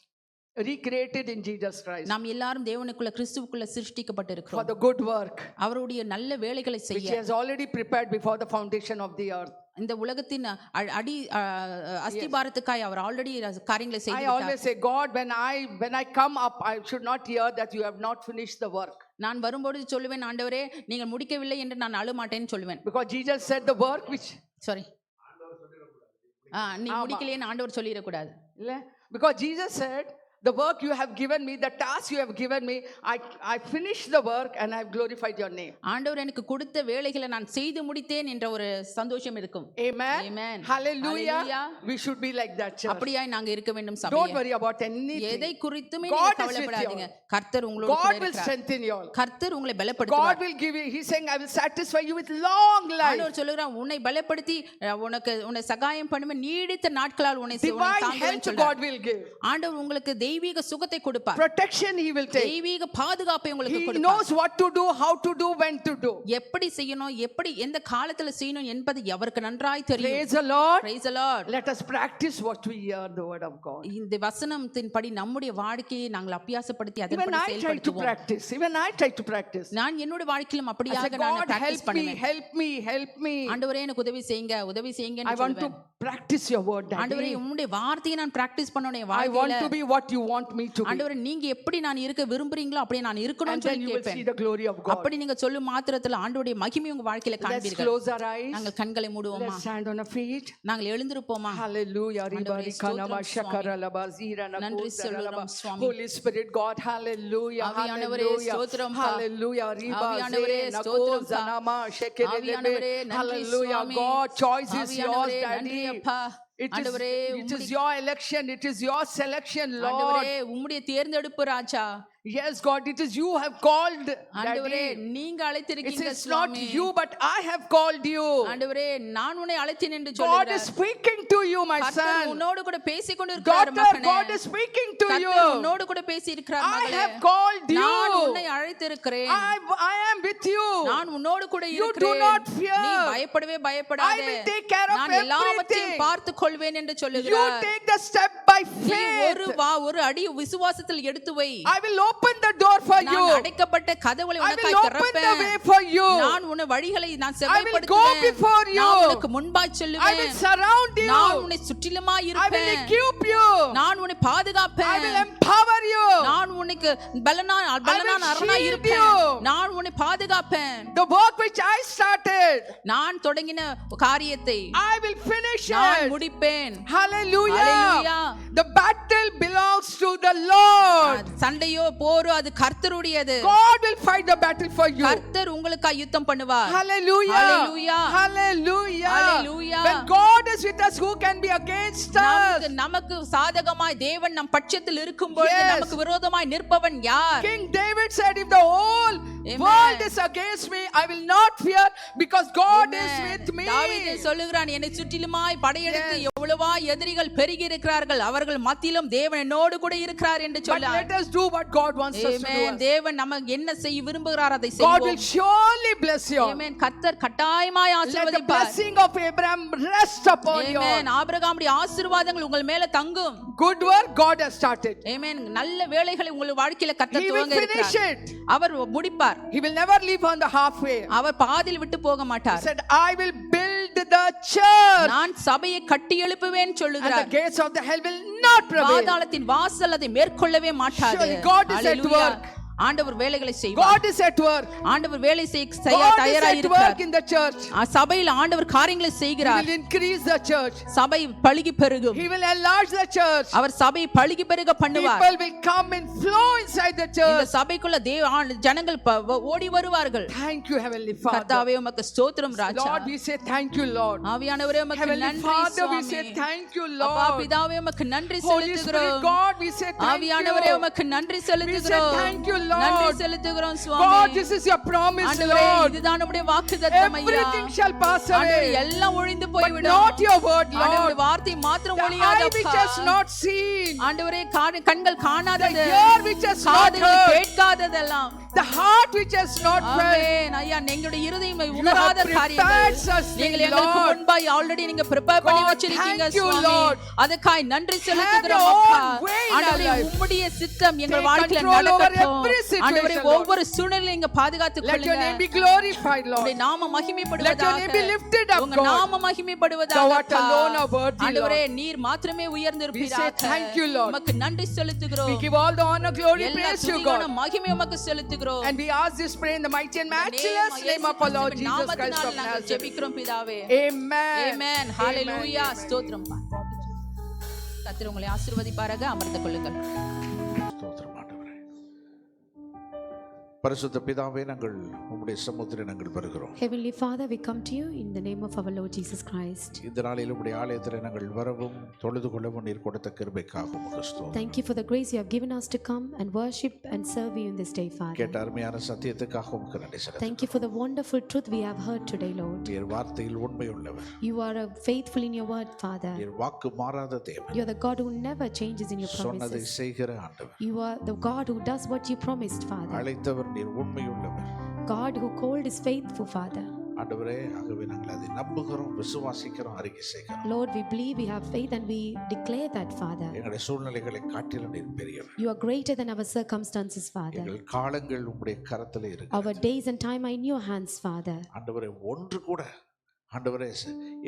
Recreated in Jesus Christ. நாம் எல்லாரும் தேவனுக்குள்ள கிறிஸ்துவுக்குள்ள For சிருஷ்டிக்கப்பட்டிருக்கிறோம். the good work அவருடைய நல்ல வேலைகளை which செய்ய he has already prepared before the foundation of the earth. இந்த உலகத்தின் அடி அஸ்திபாரத்துக்காய் அவர் ஆல்ரெடி காரியங்களை I செய்து always விட்டார். say, God, when I come up, I should not hear that you have not finished the work. நான் வரும்பொழுது சொல்லுவேன், ஆண்டவரே நீங்கள் முடிக்கவில்லை என்று நான் அழ மாட்டேன்னு சொல்லுவேன். Because Jesus said the work which sorry, நீ முடிக்கலையேன்னு ஆண்டவர் சொல்லிடக்கூடாது. because Jesus said, the work you have given me, the task you have given me, I finished the work and I have glorified your name. ஆண்டவர் எனக்கு கொடுத்த வேலைகளை நான் செய்து முடித்தேன் என்ற ஒரு சந்தோஷம் இருக்கும். Amen. Amen. Hallelujah. Hallelujah. We should be like that, church. அப்படியாய் நாங்க இருக்க வேண்டும் Don't சபையே. worry about anything. எதை குறித்துமே God நீங்க is with கவலைப்படாதீங்க. you. கர்த்தர் உங்களோடு கூட God will இருக்கிறார். strengthen you all. கர்த்தர் உங்களை God பலப்படுத்துவார். will give you, he's saying, I will satisfy you with long life. ஆண்டவர் சொல்லுகிறார், உன்னை பலப்படுத்தி உனக்கு சகாயம் பண்ணுவேன், நீடித்த நாட்களால் உன்னை Divine தாங்குவேன் health சொல்றார். God will give. ஆண்டவர் உங்களுக்கு தெய்வீக சுகத்தை கொடுப்பார். Protection he will take. தெய்வீக பாதுகாப்பை உங்களுக்கு He கொடுப்பார். knows what to do, how to do, when to do. எப்படி செய்யணும், எப்படி எந்த காலத்துல செய்யணும் என்பது அவருக்கு நன்றாய் தெரியும். Praise the Lord. Praise the Lord. Let us practice what we hear the word of God. இந்த வசனத்தின்படி நம்முடைய வாழ்க்கையை நாங்கள் அபியாசப்படுத்தி அதன்படி Even I try to செயல்படுத்துவோம். practice. Even I try to practice. நான் என்னோட வாழ்க்கையிலும் I say, அப்படியாக நான் God, பிராக்டீஸ் help me, பண்ணுவேன். help me, help me. ஆண்டவரே எனக்கு உதவி செய்யுங்க, உதவி செய்யுங்க I want to practice your word, ஆண்டவரே Daddy. உம்முடைய வார்த்தையை நான் பிராக்டீஸ் பண்ணனும் என் I want வாழ்க்கையில. to be what you want me to be. ஆண்டவரே நீங்க எப்படி நான் இருக்க விரும்புறீங்களோ அப்படியே நான் And இருக்கணும்னு then சொல்லி you will கேட்பேன். see the glory of God. அப்படி நீங்க சொல்லும் மாத்திரத்துல ஆண்டவருடைய மகிமை உங்க வாழ்க்கையில Let's காண்பீர்கள். close our eyes. நாங்கள் கண்களை மூடுவோமா? Let's stand on our feet. நாங்கள் எழுந்திருப்போமா? Hallelujah. ஆண்டவரே, Ribari kanama ஸ்தோத்திரம் shakara laba zira na நன்றி kuzara சொல்லுகிறோம் laba. சுவாமி. Holy Spirit God, hallelujah, ஆவியானவரே, hallelujah, ஸ்தோத்திரம் பா. hallelujah. Riba ஆவியானவரே, ze na ஸ்தோத்திரம் பா. kuzanama shekere ஆவியானவரே, lebe. நன்றி Hallelujah. Swami. God, choice is yours, ஆவியானவரே, நன்றி Daddy. அப்பா. It ஆண்டவரே, is your election. It is your selection, Lord. ஆண்டவரே உம்முடைய தேர்ந்தெடுப்பு ராஜா. Yes, God, it is you have called, ஆண்டவரே Daddy. நீங்க It அழைத்திருக்கீங்க is not Swami. you, but I have called you. ஆண்டவரே நான் உன்னை அழைத்தேன் என்று God சொல்லுகிறார். is speaking to you, my கர்த்தர் son. உன்னோடு கூட பேசிக் கொண்டிருக்கிறார் Daughter, மகனே. God is speaking to you. கர்த்தர் உன்னோடு கூட பேசி இருக்கிறார் I மகளே. have called நான் you. உன்னை அழைத்திருக்கிறேன். I am with you. நான் உன்னோடு கூட You do இருக்கிறேன். not fear. நீ பயப்படவே I பயப்படாதே. will take care of நான் எல்லாவற்றையும் everything. பார்த்துக் கொள்வேன் என்று You சொல்லுகிறார். take the step by நீ faith. ஒரு அடி விசுவாசத்தில் எடுத்து வை. I will open the door for you. நான் அடைக்கப்பட்ட கதவுகளை I will உனக்காய் open the திறப்பேன். way for you. நான் உன்னை வழிகளை நான் go செவ்வாய்ப்படுத்துவேன். before you. நான் உனக்கு முன்பாய் I will செல்லுவேன். surround you. நான் உன்னை சுற்றிலுமாய் I will இருப்பேன். equip you. நான் உன்னை I பாதுகாப்பேன். will empower you. நான் உனக்கு பலனான அரணாய் shield இருப்பேன். you. நான் உன்னை பாதுகாப்பேன். The work which I started, நான் தொடங்கின காரியத்தை I will finish நான் it. முடிப்பேன். Hallelujah. Hallelujah. The battle belongs to the Lord. சண்டையோ போரோ அது கர்த்தருடையது. God will fight the battle for you. கர்த்தர் உங்களுக்காய் யுத்தம் பண்ணுவார். Hallelujah. Hallelujah. Hallelujah. Hallelujah. When God is with us, who can be against us? நமக்கு சாதகமாய் தேவன் நம் பட்சத்தில் இருக்கும் பொழுது Yes. நமக்கு விரோதமாய் நிற்பவன் யார்? King David said, if the whole Amen. world is against me, I will not fear because God is with me. தாவீது சொல்லுகிறான், என்னை சுற்றிலுமாய் படையெடுத்து எவ்வளவா எதிரிகள் பெருகி இருக்கிறார்கள், அவர்கள் மத்தியிலும் தேவன் என்னோடு கூட இருக்கிறார் என்று But சொல்ல. let us do what God wants us to do. தேவன் நமக்கு என்ன செய்ய விரும்புகிறார் அதை God will செய்வோம். surely bless you. ஆமென். கர்த்தர் கட்டாயமாய் Let the ஆசீர்வதிப்பார். blessing of Abraham rest upon you. ஆமென். ஆபிரகாமுடைய ஆசீர்வாதங்கள் உங்கள் மேல தங்கும். Good work God has started. ஆமென். நல்ல வேலைகளை உங்கள் வாழ்க்கையில கர்த்தர் He will துவங்க finish இருக்கிறார். it. அவர் முடிப்பார். He will never leave on the halfway. அவர் பாதியில் விட்டு போக He மாட்டார். said, I will build the church. நான் சபையை கட்டி எழுப்புவேன் And the சொல்லுகிறார். gates of the hell will not prevail. பாதாளத்தின் வாசல் அதை மேற்கொள்ளவே மாட்டாது. Surely God is at Hallelujah. work. ஆண்டவர் வேலைகளை செய்வார். God is at work. ஆண்டவர் வேலை செய்ய God is தயாராக at இருக்கிறார். work in the church. சபையில் ஆண்டவர் காரியங்களை He செய்கிறார். will increase the church. சபை பழுகி பெருகும். He will enlarge the church. அவர் சபை பழுகி பெருக பண்ணுவார். People will come and flow inside the இந்த church. சபைக்குள்ள ஜனங்கள் ஓடி வருவார்கள். Thank you, Heavenly Father. கர்த்தாவே உமக்கு ஸ்தோத்திரம் ராஜா. Lord, we say thank you, Lord. ஆவியானவரே உமக்கு Heavenly நன்றி Father, we Swami. say thank you, அப்பா Lord. பிதாவே உமக்கு நன்றி Holy Spirit, செலுத்துகிறோம். God, we say thank ஆவியானவரே you. உமக்கு நன்றி We say செலுத்துகிறோம். thank you, Lord. நன்றி செலுத்துகிறோம் God, Swami. this is your promise, ஆண்டவரே Lord. இதுதான் நம்முடைய வாக்குத்தத்தம் ஐயா. Everything shall pass ஆண்டவரே away, எல்லாம் ஒழிந்து but போய்விடும். not your word, ஆண்டவருடைய Lord. வார்த்தை மாத்திரம் The eye which ஒழியாதப்பா. has not seen, ஆண்டவரே கண்கள் the காணாதது, ear which has not காதுகள் heard, கேட்காததெல்லாம், the heart which has not felt. ஆமென். ஐயா எங்களுடைய இருதயம் உணராத prepared காரியங்கள் such நீங்கள் things, எங்களுக்கு Lord. முன்பாய் ஆல்ரெடி நீங்க prepare பண்ணி God, வச்சிருக்கீங்க thank you, சுவாமி. Lord. அதுக்காய் நன்றி செலுத்துகிறோம் your அப்பா. own way in our ஆண்டவரே life. உம்முடைய சித்தம் எங்கள் Take வாழ்க்கையில control over நடக்கட்டும். every situation, ஆண்டவரே Lord. ஒவ்வொரு சூழ்நிலையும் நீங்க பாதுகாத்துக் Let your name கொள்ளுங்க. be glorified, Lord. உம்முடைய நாம Let your மகிமைப்படுவதாக. name be lifted up, உங்க God. நாம மகிமைப்படுவதாக. Thou art alone are worthy, ஆண்டவரே நீர் மாத்திரமே உயர்ந்திருப்பீராக. We say thank you, Lord. உமக்கு நன்றி செலுத்துகிறோம். We give all the honor, glory, எல்லா praise you, துதிக்கான God. மகிமை உமக்கு செலுத்துகிறோம். And we ask this prayer in the mighty and matchless name of our Lord Jesus Christ of Nazareth. ஜெபிக்கிறோம் பிதாவே. Amen. Amen. Hallelujah. ஸ்தோத்திரம். கர்த்தர் உங்களை ஆசீர்வதிப்பாராக. அமர்ந்து கொள்ளுங்கள். ஸ்தோத்திரம் ஆண்டவரே. பரிசுத்த பிதாவே, நாங்கள் உம்முடைய சமூகத்தில் நாங்கள் வருகிறோம். Heavenly Father, we come to you in the name of our Lord Jesus Christ. இந்த நாளில் உம்முடைய ஆலயத்தில் நாங்கள் வரவும் தொழுது கொள்ளவும் நீர் கொடுத்த கிருபைக்காக உமக்கு ஸ்தோத்திரம். Thank you for the grace you have given us to come and worship and serve you in this day, Father. கேட்ட அருமையான சத்தியத்துக்காக உமக்கு நன்றி செலுத்துகிறோம். Thank you for the wonderful truth we have heard today, Lord. நீர் வார்த்தையில் உண்மையுள்ளவர். You are faithful in your word, Father. நீர் வாக்கு மாறாத தேவன். You are the God who never changes in your சொன்னதை promises. செய்கிற ஆண்டவர். You are the God who does what you promised, Father. அழைத்தவர் நீர் உண்மையுள்ளவர். God who called is faithful, Father. ஆண்டவரே, ஆகவே நாங்கள் அதை நம்புகிறோம், விசுவாசிக்கிறோம், அறிக்கை செய்கிறோம். Lord, we believe, we have faith, and we declare that, Father. எங்களுடைய சூழ்நிலைகளை காட்டிலும் நீர் பெரியவர். You are greater than our circumstances, Father. எங்கள் காலங்கள் உம்முடைய கரத்திலே இருக்கு. Our days and time are in your hands, Father. ஆண்டவரே, ஒன்று கூட ஆண்டவரே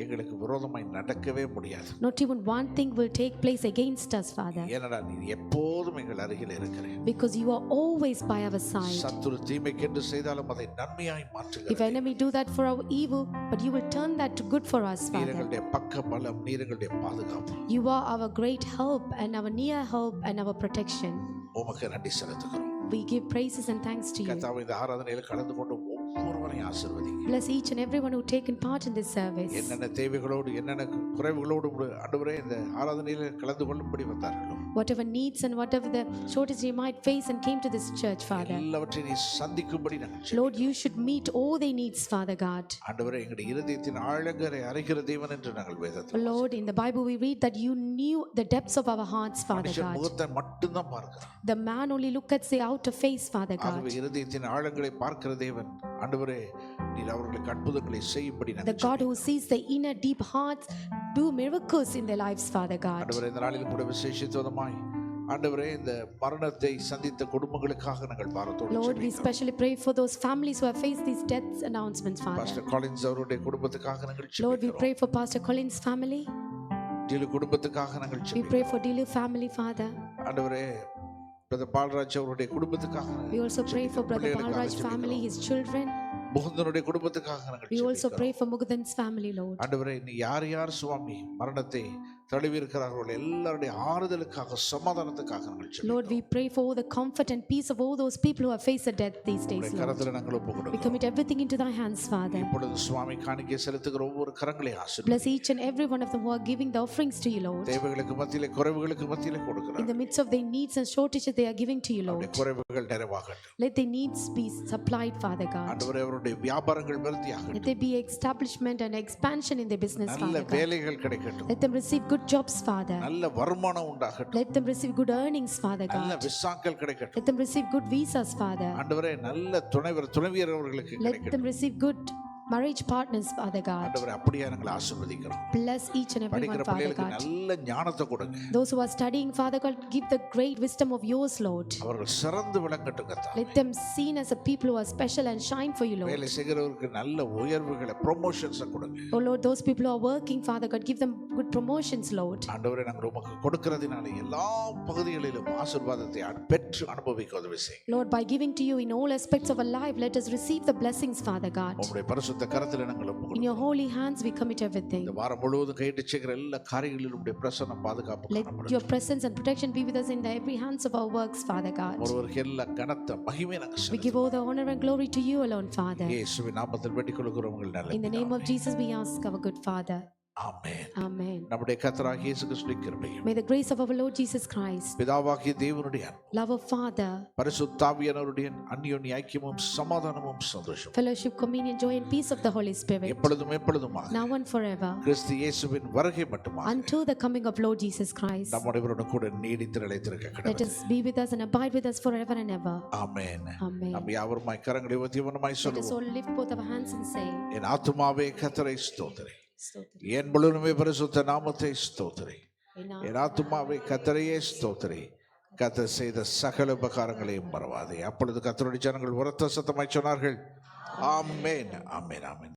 எங்களுக்கு விரோதமாய் நடக்கவே முடியாது. Not even one thing will take place against us, Father. ஏனடா நீர் எப்போதும் எங்கள் அருகில் இருக்கிறீர். Because you are always by our side. சத்துரு தீமைக்கென்று செய்தாலும் அதை நன்மையாய் If மாற்றுகிறார். enemy do that for our evil, but you will turn that to good for us, நீர் Father. எங்களுடைய பக்க பலம், நீர் எங்களுடைய பாதுகாப்பு. You are our great help and our near help and our protection. உமக்கு நன்றி செலுத்துகிறோம். We give praises and thanks to you. கர்த்தாவே, இந்த ஆராதனையில் கலந்து கொண்டு ஒவ்வொருவரையும் ஆசீர்வதிங்க. Bless each and everyone who taken part in this service. என்னென்ன தேவைகளோடு என்னென்ன குறைவுகளோடு ஆண்டவரே இந்த ஆராதனையில் கலந்து கொள்ளும்படி வந்தார்களோ Whatever needs and whatever the shortage they might face and came to this church, Father. எல்லாவற்றையும் நீ சந்திக்கும்படி நாங்கள் Lord, you should meet all their needs, Father God. ஆண்டவரே, எங்களுடைய இருதயத்தின் ஆழங்கரை அறிகிற தேவன் என்று நாங்கள் வேதத்தில் Lord, in the Bible we read that you knew the depths of our hearts, Father மனுஷன் God. முகத்தை மட்டும்தான் பார்க்கிறான். The man only look at the outer face, Father God. ஆகவே இருதயத்தின் ஆழங்களை பார்க்கிற தேவன் ஆண்டவரே, நீர் அவர்களுக்கு அற்புதங்களை செய்யும்படி The நாங்கள் God who sees the inner deep hearts do miracles in their lives, Father God. ஆண்டவரே, இந்த நாளில் கூட விசேஷித்தமாய் ஆண்டவரே இந்த மரணத்தை சந்தித்த குடும்பங்களுக்காக நாங்கள் பாரத்தோடு Lord, we ஜெபிக்கிறோம். especially pray for those families who have faced these death announcements, Father. Pastor Collins அவருடைய குடும்பத்துக்காக நாங்கள் Lord, we ஜெபிக்கிறோம். pray for Pastor Colin's family. டிலு குடும்பத்துக்காக நாங்கள் We ஜெபிக்கிறோம். pray for Dilu family, Father. ஆண்டவரே, பிரதர் பால்ராஜ் அவருடைய குடும்பத்துக்காக We also pray for Brother பிள்ளைகளுக்காக Balraj family, ஜெபிக்கிறோம். his children. முகுந்தனுடைய குடும்பத்துக்காக நாங்கள் We also ஜெபிக்கிறோம். pray for Mugdhan's family, Lord. ஆண்டவரே, நீ யார் யார் சுவாமி மரணத்தை தழுவி இருக்கிறார்கள் எல்லாருடைய ஆறுதலுக்காக சமாதானத்துக்காக நாங்கள் Lord, ஜெபிக்கிறோம். we pray for all the comfort and peace of all those people who have faced the death these days, உம்முடைய Lord. கரத்தில் நாங்கள் ஒப்புக் We கொடுக்கிறோம். commit everything into thy hands, Father. இப்பொழுது சுவாமி காணிக்கை செலுத்துகிற ஒவ்வொரு கரங்களை ஆசீர்வதி. Bless each and every one of them who are giving the offerings to you, Lord. தேவைகளுக்கு மத்தியிலே குறைவுகளுக்கு மத்தியிலே In கொடுக்கிறார். the midst of their needs and shortages they are giving to you, அவருடைய Lord. குறைவுகள் நிறைவாகட்டும். Let their needs be supplied, Father God. ஆண்டவரே, அவருடைய வியாபாரங்கள் விருத்தியாகட்டும். Let there be establishment and expansion in their business, நல்ல Father God. வேலைகள் கிடைக்கட்டும். Let them receive good jobs, Father. நல்ல வருமானம் உண்டாகட்டும். Let them receive good earnings, Father நல்ல God. விசாக்கள் கிடைக்கட்டும். Let them receive good visas, Father. ஆண்டவரே, நல்ல துணைவியர் அவர்களுக்கு Let கிடைக்கட்டும். them receive good marriage partners, Father God. ஆண்டவரே, அப்படியே நாங்கள் ஆசீர்வதிக்கிறோம். Bless each and every படிக்கிற one, Father பிள்ளைகளுக்கு God. நல்ல ஞானத்தை கொடுங்க. Those who are studying, Father God, give the great wisdom of yours, Lord. அவர்கள் சிறந்து விளங்கட்டும் கர்த்தாவே. Let them seen as a people who are special and shine for you, Lord. வேலை செய்கிறவருக்கு நல்ல உயர்வுகளை ப்ரொமோஷன்ஸ் கொடுங்க. Oh Lord, those people who are working, Father God, give them good promotions, Lord. ஆண்டவரே, நாங்கள் உமக்கு கொடுக்கிறதுனால எல்லா பகுதிகளிலும் ஆசீர்வாதத்தை பெற்று அனுபவிக்க உதவி செய்யுங்க. Lord, by giving to you in all aspects of our life, let us receive the blessings, Father God. உம்முடைய பரிசுத்த கரத்தில் நாங்கள் ஒப்புக் In your கொடுக்கிறோம். holy hands we commit everything. இந்த வாரம் முழுவதும் கையிட்டு செய்கிற எல்லா காரியங்களிலும் உம்முடைய பிரசன்னம் பாதுகாப்பு Let காணப்படும். your presence and protection be with us in the every hands of our works, Father God. ஒருவருக்கு எல்லா கனத்த மகிமை நாங்கள் We செலுத்துகிறோம். give all the honor and glory to you alone, Father. இயேசுவின் நாமத்தில் வேண்டிக் கொள்கிறோம் உங்கள் நல்ல In the name of Jesus we ask, our good Father. Amen. Amen. நம்முடைய கர்த்தராகிய இயேசு கிறிஸ்துவின் கிருபையும் May the grace of our Lord Jesus Christ, பிதாவாகிய தேவனுடைய அன்பும், love of Father, பரிசுத்த ஆவியானவருடைய அந்யோன்ய ஐக்கியமும் சமாதானமும் சந்தோஷமும் fellowship, communion, joy and peace of the Holy Spirit, எப்பொழுதுமாக now and forever, கிறிஸ்து இயேசுவின் வருகை மட்டுமாக until the coming of Lord Jesus Christ. நம்முடைய கூட நீடித்து நிலைத்திருக்க Let கடவுள். us be with us and abide with us forever and ever. Amen. Amen. நம்ம யாவருமாய் கரங்களை உயர்த்தியவனமாய் Let us சொல்லுவோம். all lift both our hands and say, என் ஆத்துமாவே கர்த்தரை ஸ்தோத்திரி, Stotri. என் முழுவதுமே பரிசுத்த நாமத்தை ஸ்தோத்திரி. Amen. என் ஆத்துமாவே கர்த்தரையே ஸ்தோத்திரி, கர்த்தர் செய்த சகல உபகாரங்களையும் மறவாதே. அப்பொழுது கர்த்தருடைய ஜனங்கள் உரத்த சத்தமாய் சொன்னார்கள், ஆமென், ஆமென், ஆமென்.